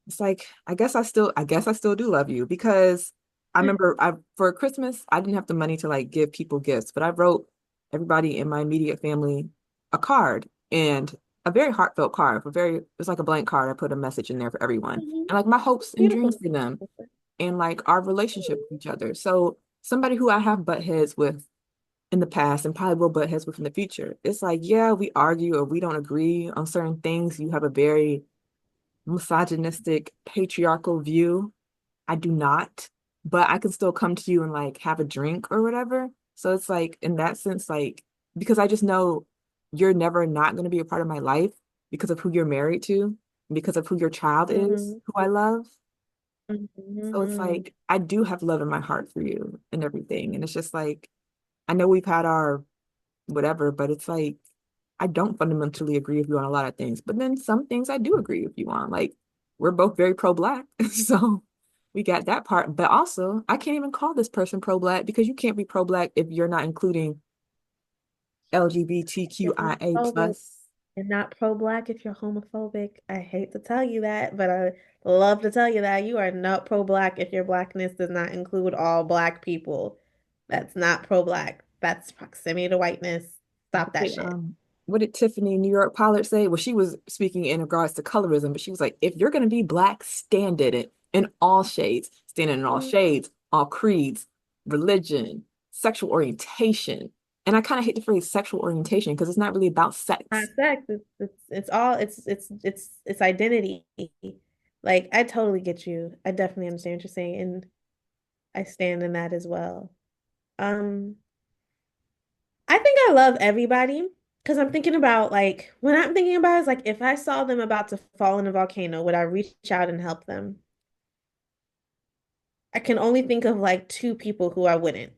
it's like I guess I still do love you because I remember I for Christmas I didn't have the money to like give people gifts, but I wrote everybody in my immediate family a card and a very heartfelt card. It was like a blank card. I put a message in there for everyone Hmm. and like my hopes and dreams Beautiful. for them and like our relationship with each other. So somebody who I have butt heads with in the past and probably will butt heads with in the future. It's like, yeah, we argue or we don't agree on certain things. You have a very misogynistic, patriarchal view. I do not, but I can still come to you and like have a drink or whatever. So it's like, in that sense, like, because I just know you're never not going to be a part of my life because of who you're married to, because of who your child is, Hmm. who I love. So it's Hmm. like, I do have love in my heart for you and everything. And it's just like, I know we've had our whatever, but it's like I don't fundamentally agree with you on a lot of things. But then some things I do agree with you on. Like we're both very pro-black. So we got that part. But also, I can't even call this person pro-black because you can't be pro-black if you're not including You're LGBTQIA homophobic plus. and not pro-black if you're homophobic. I hate to tell you that, but I love to tell you that you are not pro-black if your blackness does not include all black people. That's not pro-black. That's proximity to whiteness. Stop that Wait, shit. what did Tiffany New York Pollard say? Well, she was speaking in regards to colorism, but she was like, if you're going to be black, stand in it in all shades, stand in all Mm, shades, all creeds, religion, sexual orientation. And I kind of hate the phrase sexual orientation because it's not really about not sex. sex. It's all it's identity. Like I totally get you. I definitely understand what you're saying, and I stand in that as well. Um, I think I love everybody because I'm thinking about like when I'm thinking about it, it's like if I saw them about to fall in a volcano, would I reach out and help them? I can only think of like two people who I wouldn't,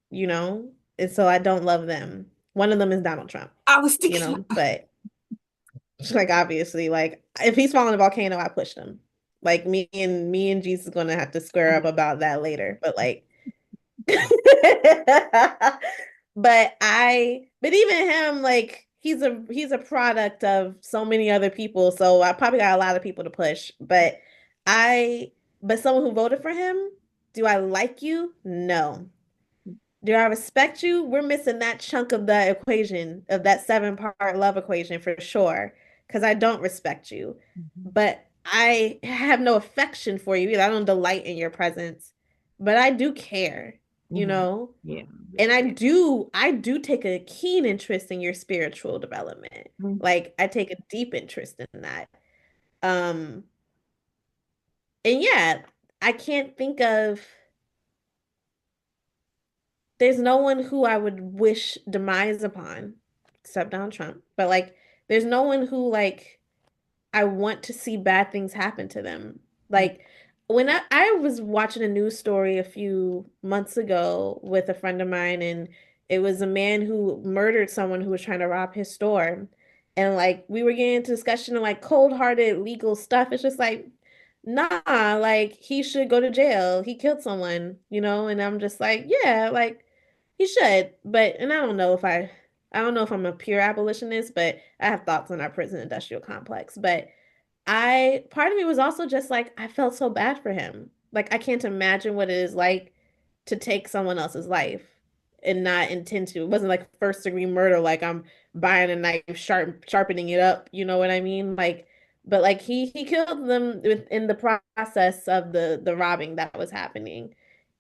you know? And so I don't love them. One of them is Donald Trump, I was you thinking, know, but like obviously, like if he's falling in a volcano, I pushed him. Like me and Jesus is gonna have to square up about that later. But like but even him, like he's a product of so many other people. So I probably got a lot of people to push. I but someone who voted for him, do I like you? No. Do I respect you? We're missing that chunk of the equation, of that seven-part love equation for sure. Because I don't respect you. But I have no affection for you either. I don't delight in your presence. But I do care, you mhm. know? Yeah, yeah, And I do take a keen interest in your spiritual development. mhm, Like I take a deep interest in that. Um, and yeah, I can't think of there's no one who I would wish demise upon except Donald Trump. But like there's no one who like I want to see bad things happen to them. Like when I was watching a news story a few months ago with a friend of mine, and it was a man who murdered someone who was trying to rob his store. And like we were getting into discussion of like cold-hearted legal stuff. It's just like, nah, like he should go to jail. He killed someone, you know? And I'm just like, yeah, like he should. But and I don't know if I'm a pure abolitionist, but I have thoughts on our prison industrial complex. But I part of me was also just like I felt so bad for him. Like I can't imagine what it is like to take someone else's life and not intend to. It wasn't like first degree murder, like I'm buying a knife, sharpening it up, you know what I mean? Like but like he killed them in the process of the robbing that was happening.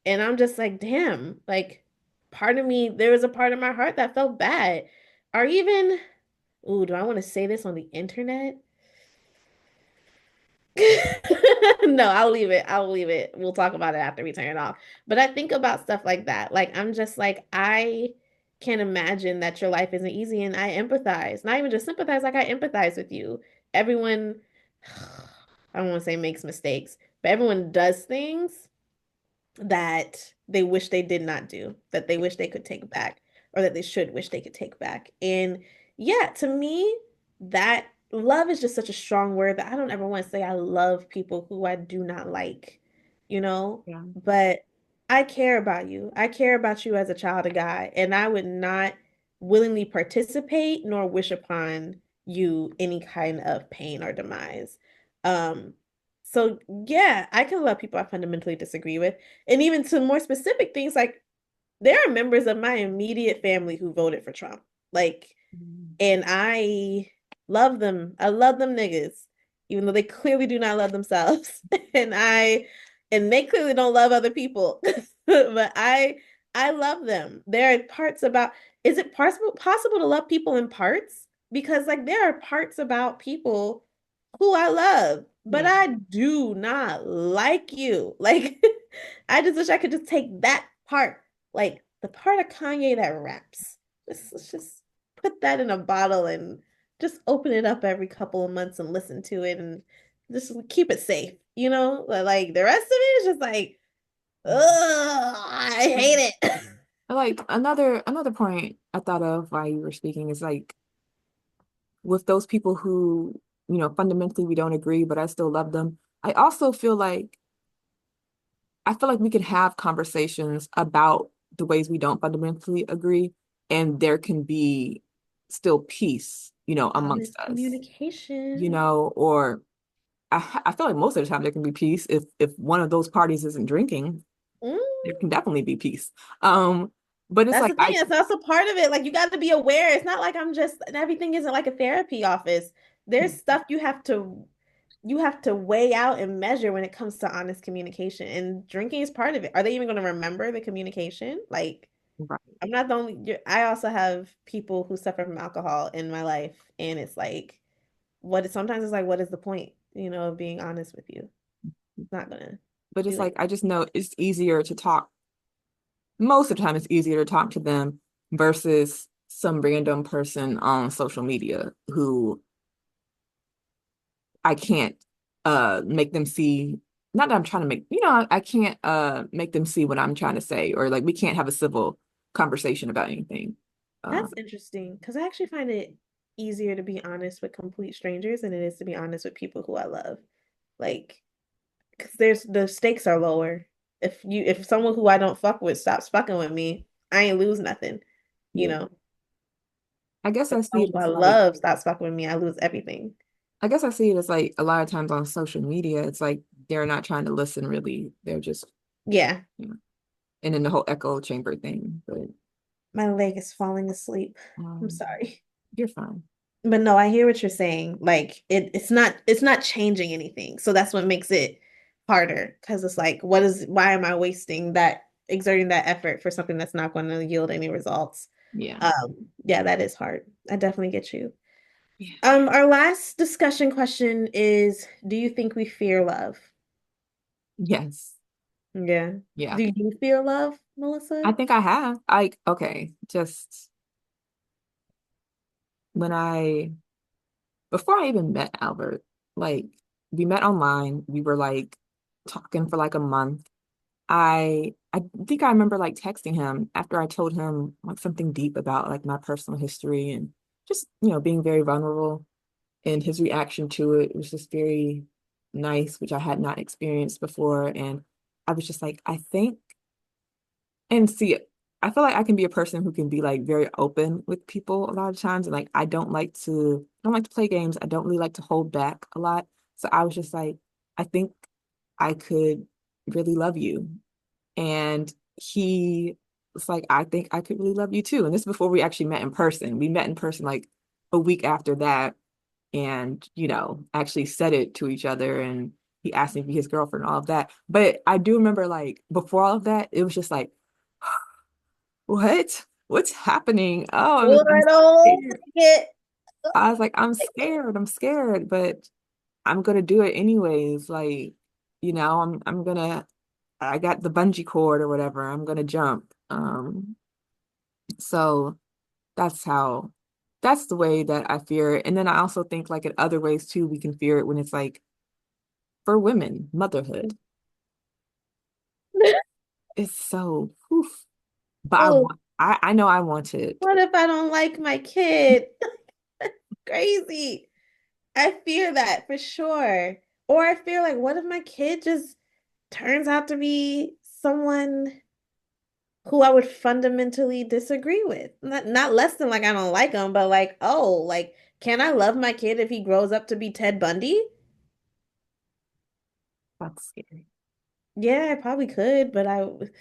And I'm just like, damn, like part of me, there was a part of my heart that felt bad. Or even, ooh, do I want to say this on the internet? No, I'll leave it. I'll leave it. We'll talk about it after we turn it off. But I think about stuff like that. Like I'm just like can't imagine that your life isn't easy. And I empathize, not even just sympathize, like I empathize with you. Everyone, I don't want to say makes mistakes, but everyone does things that they wish they did not do, that they wish they could take back, or that they should wish they could take back. And yeah, to me, that love is just such a strong word that I don't ever want to say I love people who I do not like, you know? Yeah. But I care about you. I care about you as a child of God, and I would not willingly participate nor wish upon you any kind of pain or demise. Um, so yeah, I can love people I fundamentally disagree with. And even to more specific things, like there are members of my immediate family who voted for Trump. Like, Mm. and I love them. I love them niggas, even though they clearly do not love themselves. And they clearly don't love other people. But I love them. There are parts about, is it possible to love people in parts? Because like there are parts about people who I love, but Yeah. I do not like you. Like I just wish I could just take that part, like the part of Kanye that raps. Let's just put that in a bottle and just open it up every couple of months and listen to it and just keep it safe, you know? Like the rest of it is just like, Yeah. ugh, I Yeah. hate it. Like another point I thought of while you were speaking is like with those people who, fundamentally we don't agree, but I still love them. I also feel like we can have conversations about the ways we don't fundamentally agree, and there can be still peace, amongst Honest us, communication. or I feel like most of the time there can be peace if one of those parties isn't drinking, Mm. there can definitely be peace. Um, but it's That's like the thing. That's also part of it. Like you got to be aware. It's not like I'm just everything isn't like a therapy office. There's stuff you have to weigh out and measure when it comes to honest communication. And drinking is part of it. Are they even going to remember the communication? Like right. I'm not the only. I also have people who suffer from alcohol in my life, and it's like sometimes it's like what is the point, of being honest with you? It's not gonna But it's do like it. I just know it's easier to talk. Most of the time, it's easier to talk to them versus some random person on social media who I can't make them see. Not that I'm trying to make, I can't make them see what I'm trying to say, or like we can't have a civil conversation about anything. That's Um, interesting because I actually find it easier to be honest with complete strangers than it is to be honest with people who I love. Like, because there's the stakes are lower. If someone who I don't fuck with stops fucking with me, I ain't lose nothing, you yeah. know. I guess But I if see someone it who I as like love stops fucking with me, I lose everything. I guess I see it as like a lot of times on social media, it's like they're not trying to listen really. They're just, Yeah, you know, and then the whole echo chamber thing. But my leg is falling asleep. I'm um, sorry. you're fine. But no, I hear what you're saying. Like it's not changing anything. So that's what makes it harder because it's like, why am I wasting that exerting that effort for something that's not going to yield any results? Yeah. Yeah, that is hard. I definitely get you. Yeah. Our last discussion question is, do you think we fear love? Yes. Yeah. Yeah. Do you fear love, I Melissa? think I have. Okay, just when before I even met Albert, like we met online, we were like talking for like a month. I think I remember like texting him after I told him like something deep about like my personal history and just, being very vulnerable. And his reaction to it was just very nice, which I had not experienced before. And I was just like, I think, and see, I feel like I can be a person who can be like very open with people a lot of times. And like, I don't like to play games. I don't really like to hold back a lot. So I was just like, I think I could really love you. And he was like, I think I could really love you too. And this is before we actually met in person. We met in person like a week after that and, actually said it to each other. And he asked me to be his girlfriend and all of that. But I do remember like before all of that, it was just like, what? What's happening? Oh, Oh, I'm I don't scared. like it. I was like, I'm scared. I'm scared, but I'm gonna do it anyways. Like, I'm gonna I got the bungee cord or whatever. I'm gonna jump. So that's how, that's the way that I fear it. And then I also think like in other ways too, we can fear it when it's like for women, motherhood. It's so, oof. But Oh, I know I want it. what if I don't like my kid? Crazy. I fear that for sure. Or I fear like, what if my kid just turns out to be someone who I would fundamentally disagree with? Not less than like I don't like him, but like, oh, like, can I love my kid if he grows up to be Ted Bundy? That's scary. Yeah, I probably could, but it's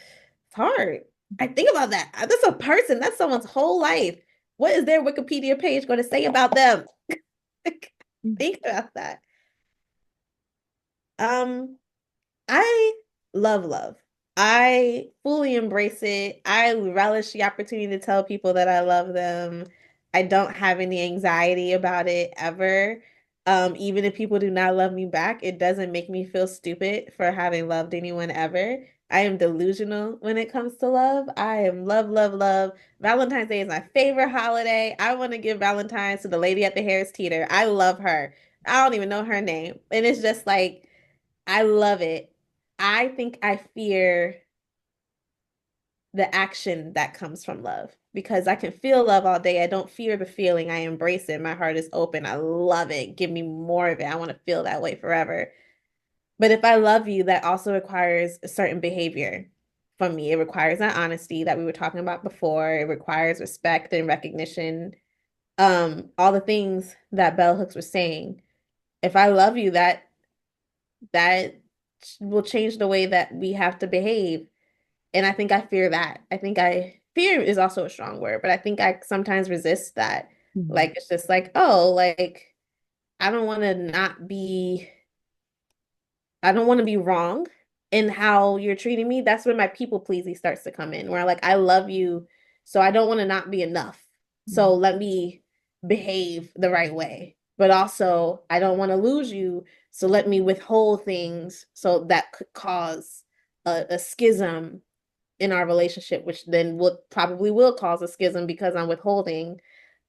hard. I think about that. That's a person. That's someone's whole life. What is their Wikipedia page going to say about them? Think about that. Um, I love love. I fully embrace it. I relish the opportunity to tell people that I love them. I don't have any anxiety about it ever. Even if people do not love me back, it doesn't make me feel stupid for having loved anyone ever. I am delusional when it comes to love. I am love, love, love. Valentine's Day is my favorite holiday. I want to give Valentine's to the lady at the Harris Teeter. I love her. I don't even know her name. And it's just like, I love it. I think I fear the action that comes from love because I can feel love all day. I don't fear the feeling. I embrace it. My heart is open. I love it. Give me more of it. I want to feel that way forever. But if I love you, that also requires a certain behavior from me. It requires that honesty that we were talking about before. It requires respect and recognition. All the things that Bell Hooks was saying. If I love you, that will change the way that we have to behave. And I think I fear that. I think I fear is also a strong word, but I think I sometimes resist that. Mhm. Like it's just like, oh, like I don't want to not be I don't want to be wrong in how you're treating me. That's when my people pleasing starts to come in, where like I love you, so I don't want to not be enough. So let me behave the right way. But also, I don't want to lose you, so let me withhold things so that could cause a schism in our relationship, which then will probably will cause a schism because I'm withholding.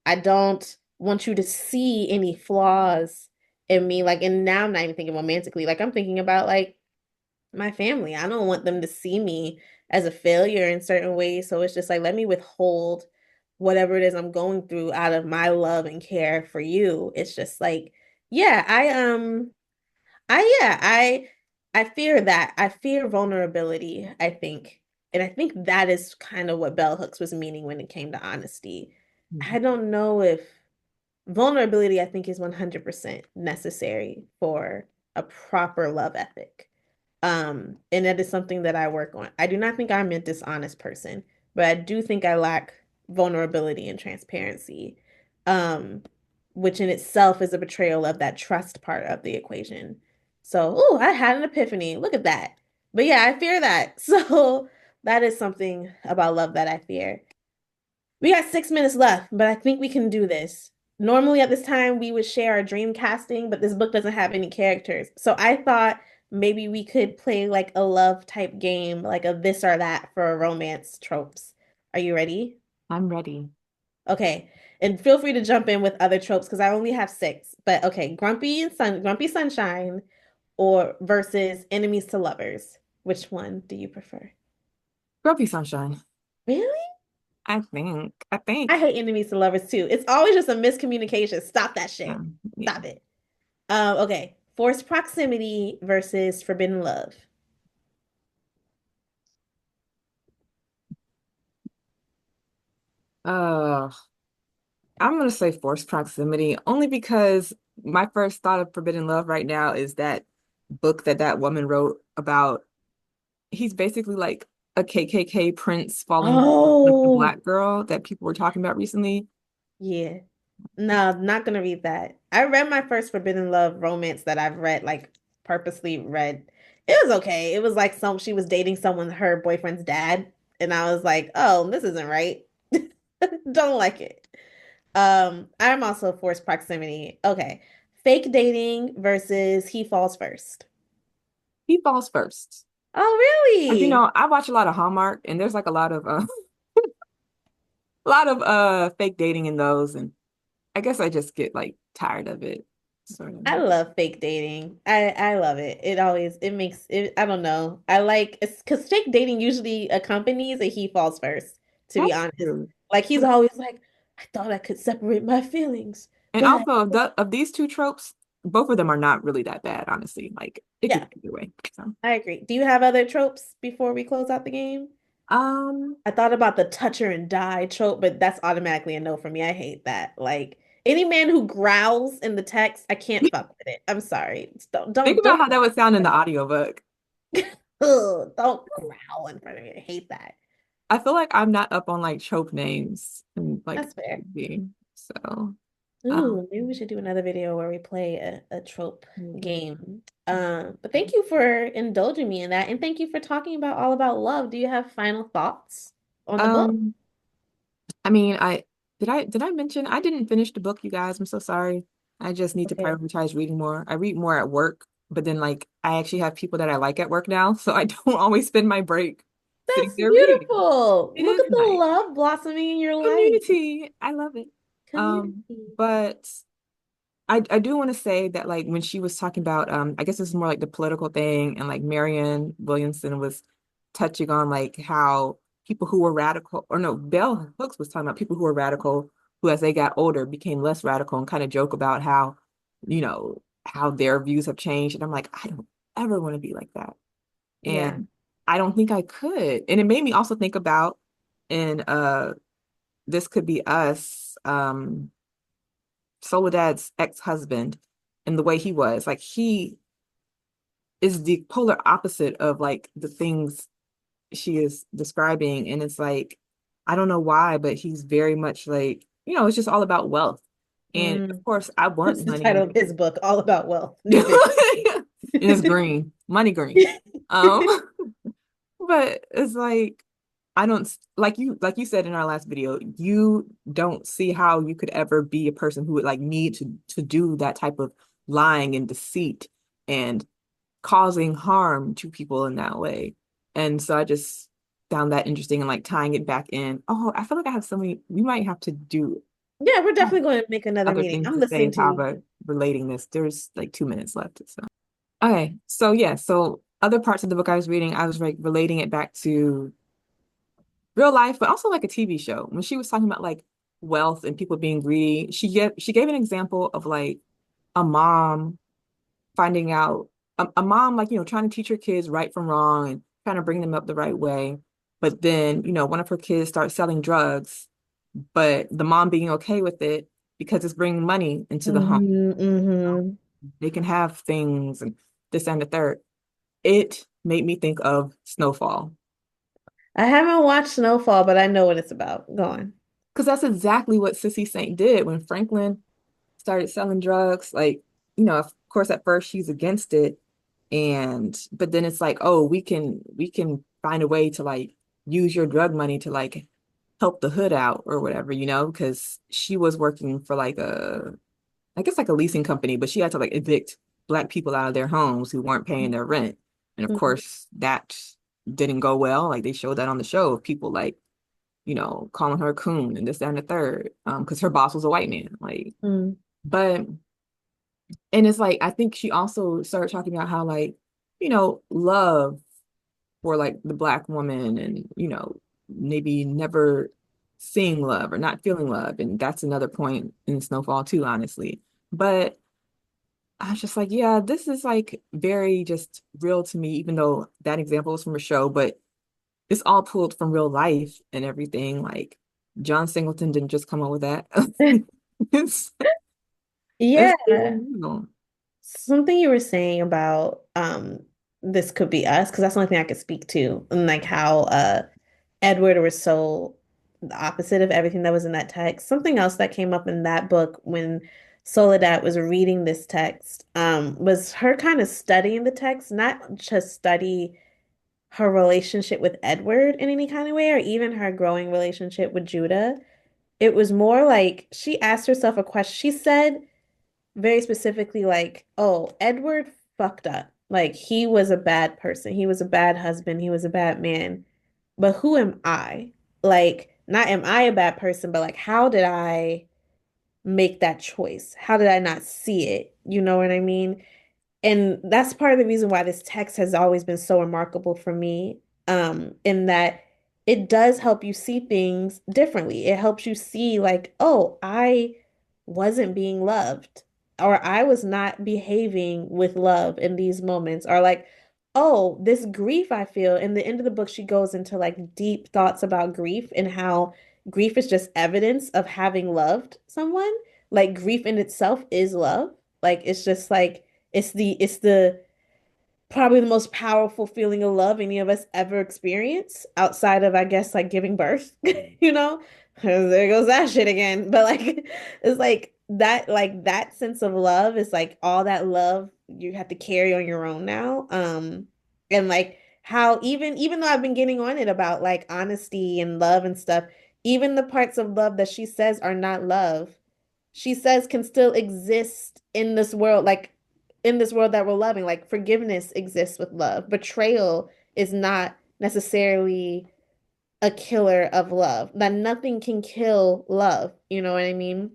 I don't want you to see any flaws in me. Like, and now I'm not even thinking romantically. Like, I'm thinking about like my family. I don't want them to see me as a failure in certain ways. So it's just like, let me withhold whatever it is I'm going through out of my love and care for you. It's just like, yeah, I fear that. I fear vulnerability, I think. And I think that is kind of what Bell Hooks was meaning when it came to honesty. I Mhm. don't know if vulnerability, I think, is 100% necessary for a proper love ethic. And that is something that I work on. I do not think I'm a dishonest person, but I do think I lack vulnerability and transparency, um, which in itself is a betrayal of that trust part of the equation. So, oh, I had an epiphany. Look at that. But yeah, I fear that. So that is something about love that I fear. We got 6 minutes left, but I think we can do this. Normally at this time we would share our dream casting, but this book doesn't have any characters. So I thought maybe we could play like a love type game, like a this or that for romance tropes. Are you ready? I'm ready. Okay. And feel free to jump in with other tropes because I only have six. But okay, grumpy sunshine or versus enemies to lovers. Which one do you prefer? Grumpy Sunshine. Really? I I think. hate enemies to lovers too. It's always just a miscommunication. Stop that shit. Yeah. Stop it. Okay. Forced proximity versus forbidden love. Uh, I'm gonna say forced proximity only because my first thought of Forbidden Love right now is that book that that woman wrote about. He's basically like a KKK prince falling in love with the Oh, black girl that people were talking about recently. yeah. No, not gonna read that. I read my first forbidden love romance that I've read, like purposely read. It was okay. It was like she was dating someone, her boyfriend's dad, and I was like, oh, this isn't right. Don't like it. I'm also forced proximity. Okay. Fake dating versus he falls first. He falls first. Oh, You really? know, I watch a lot of Hallmark, and there's like a lot of a lot of fake dating in those, and I guess I just get like tired of it, sort of. I love fake dating. I love it. It makes it, I don't know. I like it's because fake dating usually accompanies a he falls first, to be That's honest. true. Like he's always like, I thought I could separate my feelings, And but also of these two tropes, both of them are not really that bad, honestly. Like it could yeah, go either way. So, I agree. Do you have other tropes before we close out the game? um, I thought about the touch her and die trope, but that's automatically a no for me. I hate that. Like any man who growls in the text, I can't fuck with it. I'm sorry. think about Don't how that would sound in the audiobook. ugh, don't growl in front of me. I hate that. I feel like I'm not up on like trope names and like That's fair. TV. So, um, Ooh, maybe we should do another video where we play a trope game. But thank you for indulging me in that, and thank you for talking about all about love. Do you have final thoughts on the book? um, I mean, I mention I didn't finish the book, you guys. I'm so sorry. I just need to Okay. prioritize reading more. I read more at work, but then like I actually have people that I like at work now, so I don't always spend my break sitting That's there reading. beautiful. It Look is at the nice. love blossoming in your life. Community. I love it. Community. But I do want to say that like when she was talking about I guess this is more like the political thing and like Marianne Williamson was touching on like how people who were radical or no, Bell Hooks was talking about people who were radical who as they got older became less radical and kind of joke about how, how their views have changed. And I'm like, I don't ever want to be like that. Yeah. And I don't think I could. And it made me also think about in This Could Be Us, Soledad's ex-husband and the way he was. Like he is the polar opposite of like the things she is describing. And it's like, I don't know why, but he's very much like, it's just all about wealth. And of Mm. course, I That's want the title money. of his book, All About Wealth. New video. And it's green, money green. Um, but it's like I don't like you said in our last video, you don't see how you could ever be a person who would like need to do that type of lying and deceit and causing harm to people in that way. And so I just found that interesting and like tying it back in. Oh, I feel like I have so many, we might have to do Yeah, we're definitely going to make another other meeting. things I'm to say listening and to how you. about relating this. There's like 2 minutes left. So okay. So yeah, so other parts of the book I was reading, I was like relating it back to real life, but also like a TV show. When she was talking about like wealth and people being greedy, she gave an example of like a mom finding out a mom like trying to teach her kids right from wrong and trying to bring them up the right way. But then, one of her kids starts selling drugs, but the mom being okay with it because it's bringing money into the home. Mm-hmm. They can have things and this and the third. It made me think of Snowfall. I haven't watched Snowfall, but I know what it's about. Go on. Because that's exactly what Sissy Saint did when Franklin started selling drugs. Like, of course, at first she's against it, but then it's like, oh, we can find a way to like use your drug money to like help the hood out or whatever, because she was working for like I guess like a leasing company, but she had to like evict black people out of their homes who weren't paying their rent. And of Mhm. course, that didn't go well. Like they showed that on the show of people like calling her a coon and this, that, and the third, because her boss was a white man. Like, Mm. but and it's like I think she also started talking about how like, love for like the black woman and, maybe never seeing love or not feeling love. And that's another point in Snowfall too, honestly. But I was just like, yeah, this is like very just real to me, even though that example was from a show, but it's all pulled from real life and everything. Like John Singleton didn't just come up with that. It's Yeah. it's very real. Something you were saying about this could be us, because that's the only thing I could speak to, and like how Edward was so the opposite of everything that was in that text. Something else that came up in that book when Soledad was reading this text was her kind of studying the text, not just study her relationship with Edward in any kind of way, or even her growing relationship with Judah. It was more like she asked herself a question. She said very specifically, like, oh, Edward fucked up. Like, he was a bad person. He was a bad husband. He was a bad man. But who am I? Like, not am I a bad person, but like how did I make that choice? How did I not see it? You know what I mean? And that's part of the reason why this text has always been so remarkable for me, in that it does help you see things differently. It helps you see, like, oh, I wasn't being loved, or I was not behaving with love in these moments, or like, oh, this grief I feel. In the end of the book, she goes into like deep thoughts about grief and how grief is just evidence of having loved someone. Like, grief in itself is love. Like, it's just like, it's the probably the most powerful feeling of love any of us ever experience outside of, I guess, like giving birth, you know? There goes that shit again. But like it's like that sense of love is like all that love you have to carry on your own now. And like how even though I've been getting on it about like honesty and love and stuff, even the parts of love that she says are not love, she says can still exist in this world, like in this world that we're loving. Like forgiveness exists with love. Betrayal is not necessarily a killer of love. That nothing can kill love. You know what I mean?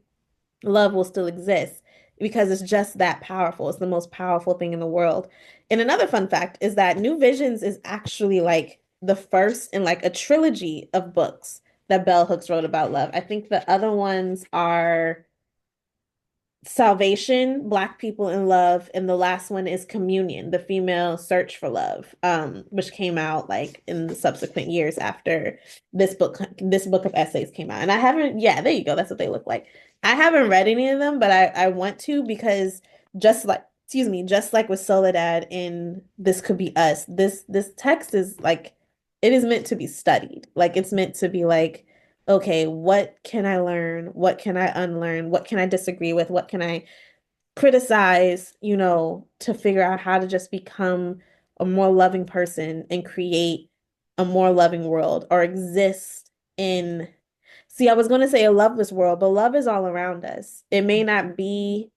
Love will still exist because it's just that powerful. It's the most powerful thing in the world. And another fun fact is that New Visions is actually like the first in like a trilogy of books that Bell Hooks wrote about love. I think the other ones are Salvation, Black People in Love, and the last one is Communion, the female search for love, which came out like in the subsequent years after this book of essays came out. And I haven't, yeah, there you go. That's what they look like. I haven't read any of them, but I want to, because just like, excuse me, just like with Soledad in This Could Be Us, this text is like, it is meant to be studied. Like, it's meant to be like, okay, what can I learn? What can I unlearn? What can I disagree with? What can I criticize, to figure out how to just become a more loving person and create a more loving world, or exist in, see, I was going to say a loveless world, but love is all around us. It may not be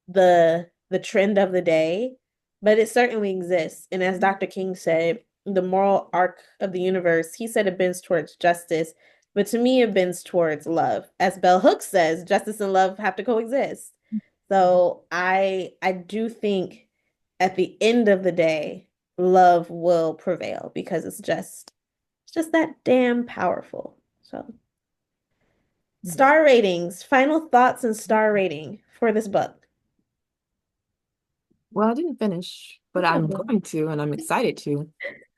the trend of the day, but it certainly exists. And as Dr. King said, the moral arc of the universe, he said it bends towards justice, but to me it bends towards love. As Bell Hooks says, justice and love have to coexist. So I do think at the end of the day, love will prevail because it's just that damn powerful. So, star ratings, final thoughts and star rating for this book. Well, I didn't finish, but I'm going to, and I'm excited to.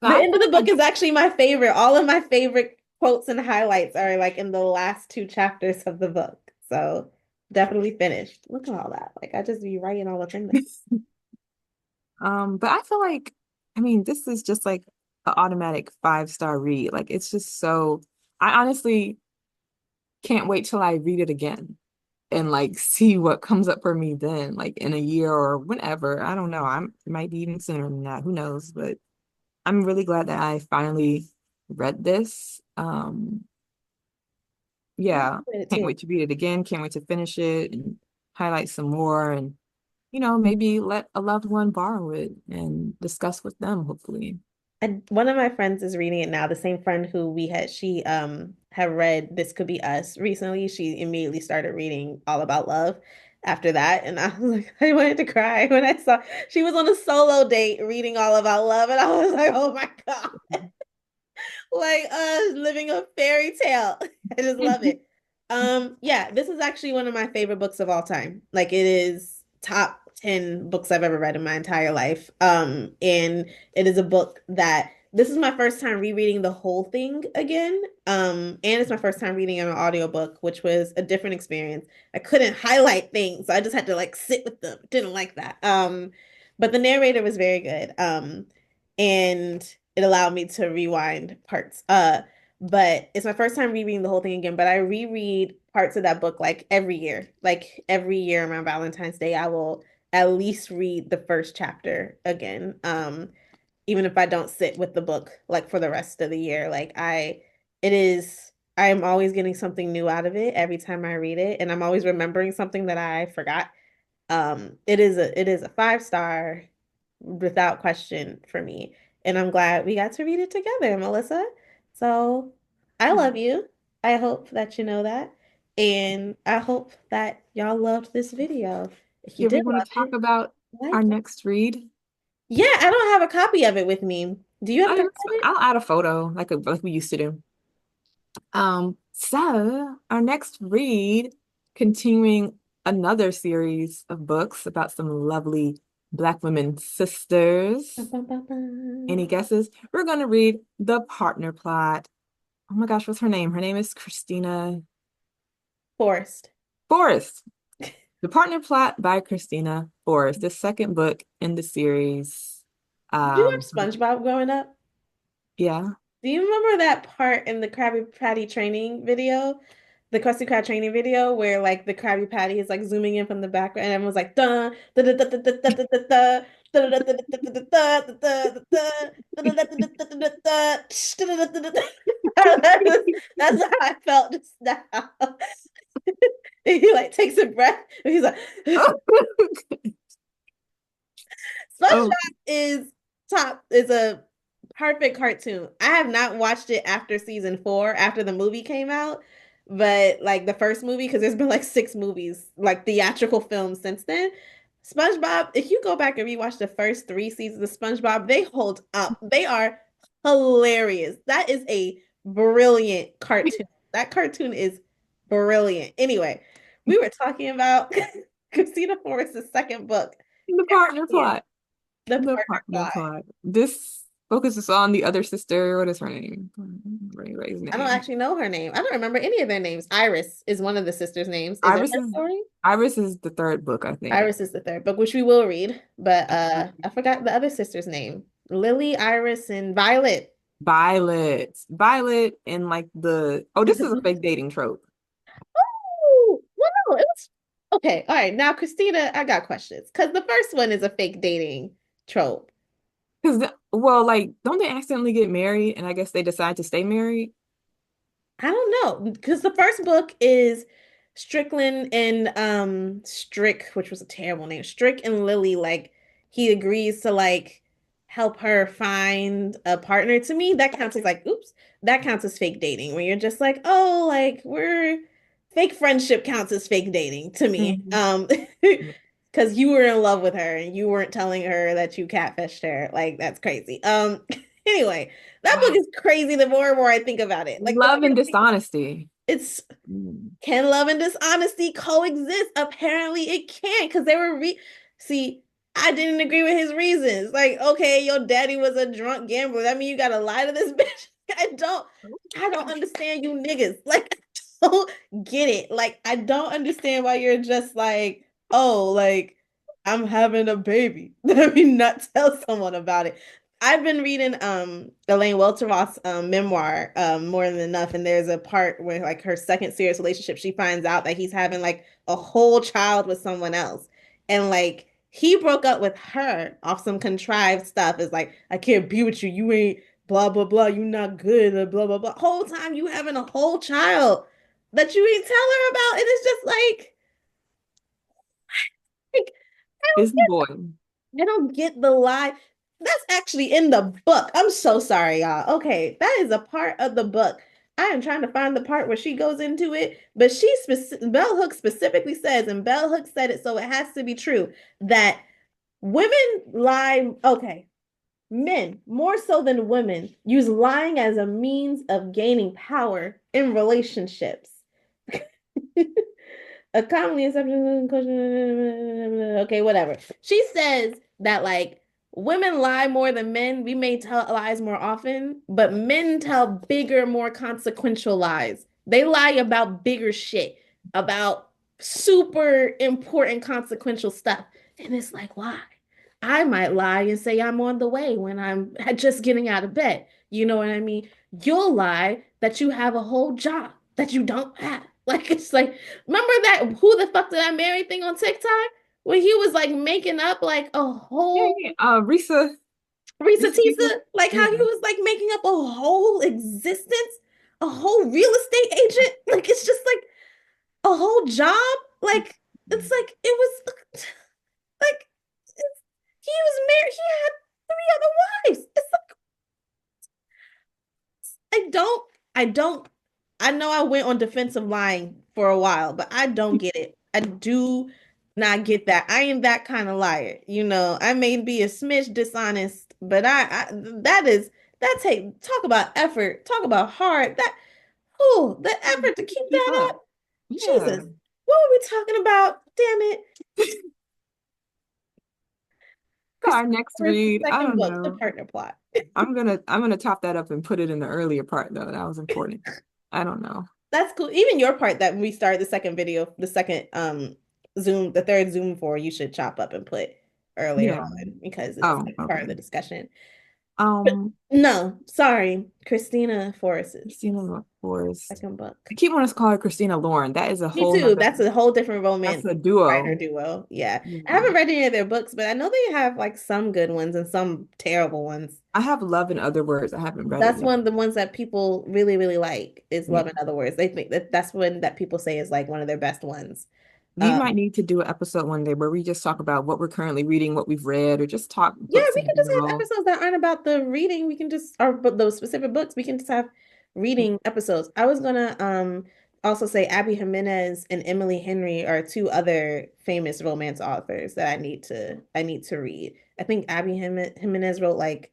So The I end of feel the book like is actually my favorite. All of my favorite quotes and highlights are like in the last two chapters of the book. So definitely finished. Look at all that. Like, I just be writing all up in there. but I feel like, I mean, this is just like an automatic 5-star read. Like it's just so, I honestly can't wait till I read it again and like see what comes up for me then, like in a year or whenever. I don't know. It might be even sooner than that. Who knows? But I'm really glad that I finally read this. I'm Yeah, excited can't too. wait to read it again. Can't wait to finish it and highlight some more and maybe let a loved one borrow it and discuss with them, hopefully. And one of my friends is reading it now. The same friend who she had read This Could Be Us recently. She immediately started reading All About Love after that. And I was like, I wanted to cry when I saw she was on a solo date reading All About Love. And I was like, oh my God. Like living a fairy tale. I just love it. Yeah, this is actually one of my favorite books of all time. Like, it is top 10 books I've ever read in my entire life. And it is a book that this is my first time rereading the whole thing again. And it's my first time reading an audiobook, which was a different experience. I couldn't highlight things, so I just had to like sit with them. Didn't like that. But the narrator was very good. And it allowed me to rewind parts. But it's my first time rereading the whole thing again. But I reread parts of that book like every year. Like every year around Valentine's Day, I will at least read the first chapter again. Even if I don't sit with the book like for the rest of the year. I am always getting something new out of it every time I read it, and I'm always remembering something that I forgot. It is a 5 star without question for me. And I'm glad we got to read it together, Melissa. So I love you. I hope that you know that. And I hope that y'all loved this video. If you Yeah, did we want love to talk it, about our like it. next read. Yeah, I don't have a copy of it with me. Do you have a copy of it? I'll add a photo like we used to do. So our next read, continuing another series of books about some lovely Black women Bum, sisters. bum, bum, bum. Any guesses? We're going to read The Partner Plot. Oh my gosh, what's her name? Her name is Kristina Forest. Forest. The Partner Plot by Kristina Forest, the second book in the series. Did you Um, watch SpongeBob growing up? yeah. Do you remember that part in the Krabby Patty training video, the Krusty Krab training video, where like the Krabby Patty is like zooming in from the background and everyone's like dun dun dun dun dun dun dun dun dun dun dun dun dun dun dun dun dun. That's how I felt just now. He like takes a breath and he's like Oh, SpongeBob is a perfect cartoon. I have not watched it after season four, after the movie came out, but like the first movie, because there's been like six movies, like theatrical films since then. SpongeBob, if you go back and rewatch the first three seasons of SpongeBob, they hold up. They are hilarious. That is a brilliant cartoon. That cartoon is brilliant. Anyway, we were talking about Christina Forrest's second book. the Partner Yeah, Plot. the The partner Partner plot. Plot. This focuses on the other sister. What is her name? Anybody's I don't name. actually know her name. I don't remember any of their names. Iris is one of the sisters' names. Is it Iris her is story? Iris is the third book, I think. Iris is the third book, which we will read, but I forgot the other sister's name. Lily, Iris, and Violet. Violet. Violet and like the this is a fake dating trope. Oh, well, no, it was okay. All right, now Christina, I got questions because the first one is a fake dating trope. Because well, like, don't they accidentally get married and I guess they decide to stay married? I don't know because the first book is Strickland and Strick, which was a terrible name. Strick and Lily, like he agrees to like help her find a partner. To me, that counts as like, oops, that counts as fake dating when you're just like, oh, like we're fake friendship counts as fake dating to me. Mhm. Because you were in love with her and you weren't telling her that you catfished her. Like that's crazy. Anyway, that book is crazy the more and more I think about it. Like the Love and first thing, dishonesty. it's Mm. can love and dishonesty coexist? Apparently it can because they were see, I didn't agree with his reasons. Like, okay, your daddy was a drunk gambler. That mean you gotta lie to this bitch. I don't understand you niggas. Like, I don't get it. Like, I don't understand why you're just like, oh, like I'm having a baby. Let me not tell someone about it. I've been reading Elaine Welteroth's memoir more than enough, and there's a part where like her second serious relationship, she finds out that he's having like a whole child with someone else, and like he broke up with her off some contrived stuff. It's like I can't be with you. You ain't blah blah blah. You not good. Blah blah blah. Whole time you having a whole child that you ain't tell her about, and it's just like Busy boy. I don't get the lie. That's actually in the book. I'm so sorry, y'all. Okay, that is a part of the book. I am trying to find the part where she goes into it, but Bell Hooks specifically says, and Bell Hooks said it, so it has to be true, that women lie. Okay, men, more so than women, use lying as a means of gaining power in relationships. A commonly accepted question. Okay, whatever. She says that like women lie more than men. We may tell lies more often, but men tell bigger, more consequential lies. They lie about bigger shit, about super important consequential stuff. And it's like, why? I might lie and say I'm on the way when I'm just getting out of bed. You know what I mean? You'll lie that you have a whole job that you don't have. Like it's like remember that who the fuck did I marry thing on TikTok? When he was like making up like a Yeah, whole yeah. Risa, Risa Risa people. Tisa, like how he Yeah. was like making up a whole existence, a whole real estate agent. Like it's just like a whole job. Like it's like it was like he was married, he had three other wives. It's like I don't I know I went on defensive line for a while, but I don't get it. I do not get that. I ain't that kind of liar. I may be a smidge dishonest, but that is that take talk about effort, talk about hard. The effort to keep Keep that up. up. Yeah. Jesus. What were we talking about? Damn it. Our Kristina next Forest's read, I second don't book, The know. Partner Plot. I'm gonna top that up and put it in the earlier part though. That was important. I don't know. That's cool. Even your part that we started the second video, the second Zoom, the third Zoom for, you should chop up and put earlier Yeah. on because it's Oh, like part of okay. the discussion. Um, No, sorry. Kristina Forest's Christina Forest. second book. I keep wanting to call her Christina Lauren. That is a Me whole too. nother, That's a whole different that's romance a writer duo. duo. Yeah. I Yeah. haven't read any of their books, but I know they have like some good ones and some terrible ones. I have Love in Other Words. I haven't read it That's yet. one of the ones that people really, really like is Yeah. Love in Other Words. They think that's one that people say is like one of their best ones. We Um, might need to do an episode one day where we just talk about what we're currently reading, what we've read, or just talk Yeah, books we in can just have general. episodes that aren't about the reading. We can just, or but those specific books, we can just have reading episodes. I was gonna also say Abby Jimenez and Emily Henry are two other famous romance authors that I need to read. I think Jimenez wrote like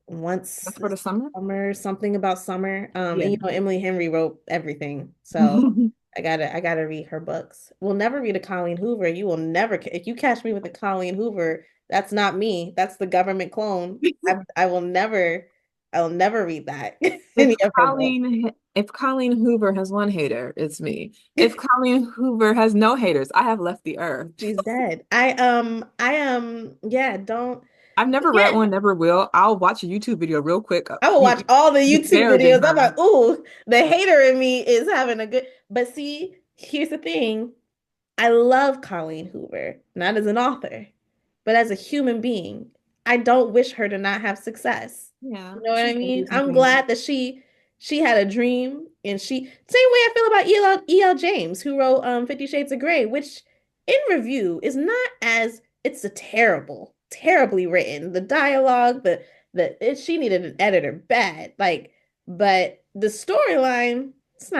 once That's for the summer? summer, something about summer. And Yeah. Emily Henry wrote everything. So I gotta read her books. We'll never read a Colleen Hoover. You will never if you catch me with a Colleen Hoover, that's not me. That's the government clone. I will never read that. Any of her books. If Colleen Hoover has one hater, it's me. If Colleen Hoover has no haters, I have left the earth. She's dead. Yeah, don't I've never read yeah. one, never will. I'll watch a YouTube video real quick, I will watch all the YouTube disparaging videos. I'm her. like, ooh, the hater in me is having a good. But see, here's the thing. I love Colleen Hoover, not as an author, but as a human being. I don't wish her to not have success. Yeah, You know what I she's been mean? through some I'm things. glad that she had a dream and same way I feel about E.L. James, who wrote 50 Shades of Grey, which in review is not as it's a terribly written. The dialogue, she needed an editor bad. Like, but the storyline, it's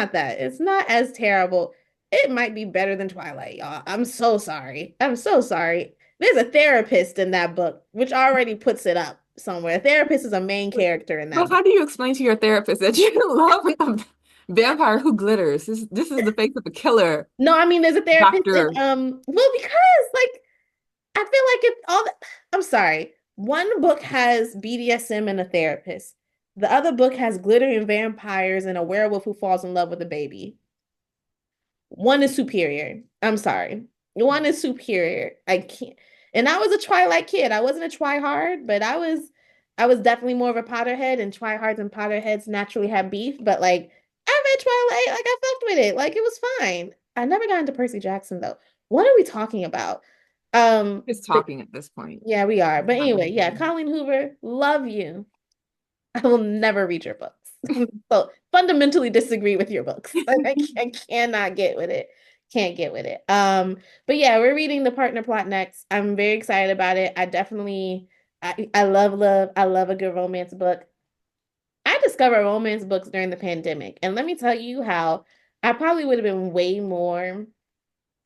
not as terrible. It might be better than Twilight, y'all. I'm so sorry. I'm so sorry. There's a therapist in that book, which already puts it up somewhere. A therapist is a main character in So that book. how do you explain to your therapist that you love a vampire who glitters? This is the face of a killer No, I mean there's a therapist in doctor. well because like I feel like it's all I'm sorry. One book has BDSM and a therapist. The other book has glittering vampires and a werewolf who falls in love with a baby. One is superior. I'm sorry. One is superior. I can't. And I was a Twilight kid. I wasn't a try hard, but I was definitely more of a Potterhead, and try hards and Potterheads naturally have beef, but like I read Twilight, like I fucked with it. Like it was fine. I never got into Percy Jackson though. What are we talking about? Just But talking at this point. yeah, we are. But Not anyway, yeah, reading. Colleen Hoover, love you. I will never read your books. So fundamentally disagree with your books. I cannot get with it. Can't get with it. But yeah, we're reading The Partner Plot next. I'm very excited about it. I love a good romance book. I discovered romance books during the pandemic, and let me tell you how I probably would have been way more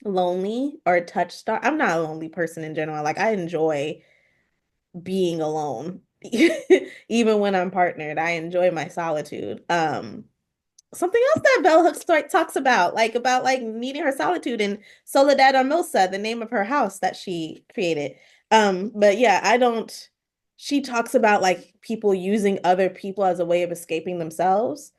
lonely or touched. I'm not a lonely person in general. Like I enjoy being alone. Even when I'm partnered, I enjoy my solitude. Something else that Bell Hooks talks about like needing her solitude in Soledad Hermosa, the name of her house that she created. But yeah, I don't. She talks about like people using other people as a way of escaping themselves.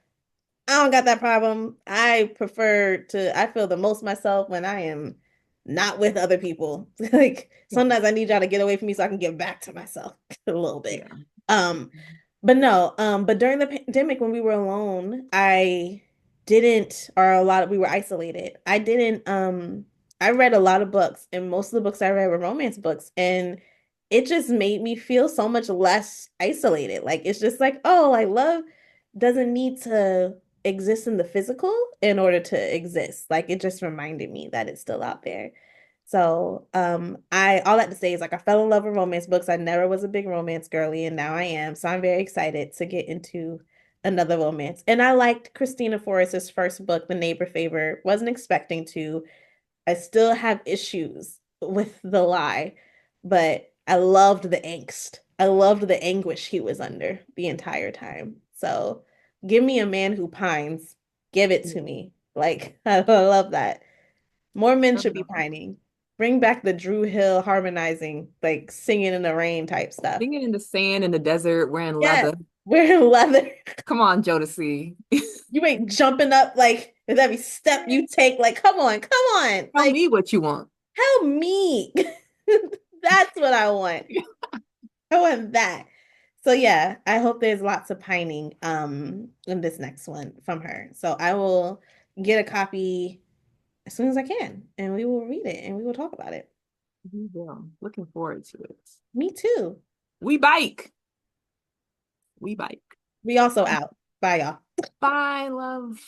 I don't got that problem. I feel the most myself when I am not with other people. Like sometimes I need y'all to get away from me so I can get back to myself a little bit. Yeah. Um, but no, but during the pandemic when we were alone, I didn't, or a lot of, we were isolated. I read a lot of books and most of the books I read were romance books and it just made me feel so much less isolated. Like it's just like, oh, like love doesn't need to exist in the physical in order to exist. Like it just reminded me that it's still out there. So, I all that to say is like I fell in love with romance books. I never was a big romance girly, and now I am. So I'm very excited to get into another romance. And I liked Kristina Forest's first book, The Neighbor Favor. Wasn't expecting to. I still have issues with the lie, but I loved the angst. I loved the anguish he was under the entire time. So give me a man who pines. Give it to me. Like, I love that. More men should be pining. Bring back the Drew Hill harmonizing, like singing in the rain type stuff. Being in the sand in the desert wearing Yeah, leather. wearing leather. Come on, Jodeci. You ain't jumping up like with every step you take. Like, come on. Tell Like, me what you want. help me. That's what I want. I want that. So yeah, I hope there's lots of pining in this next one from her. So I will get a copy as soon as I can and we will read it and we will talk about it. We will. Looking forward to it. Me too. We bike. We bike. We also out. Bye y'all. Bye, love.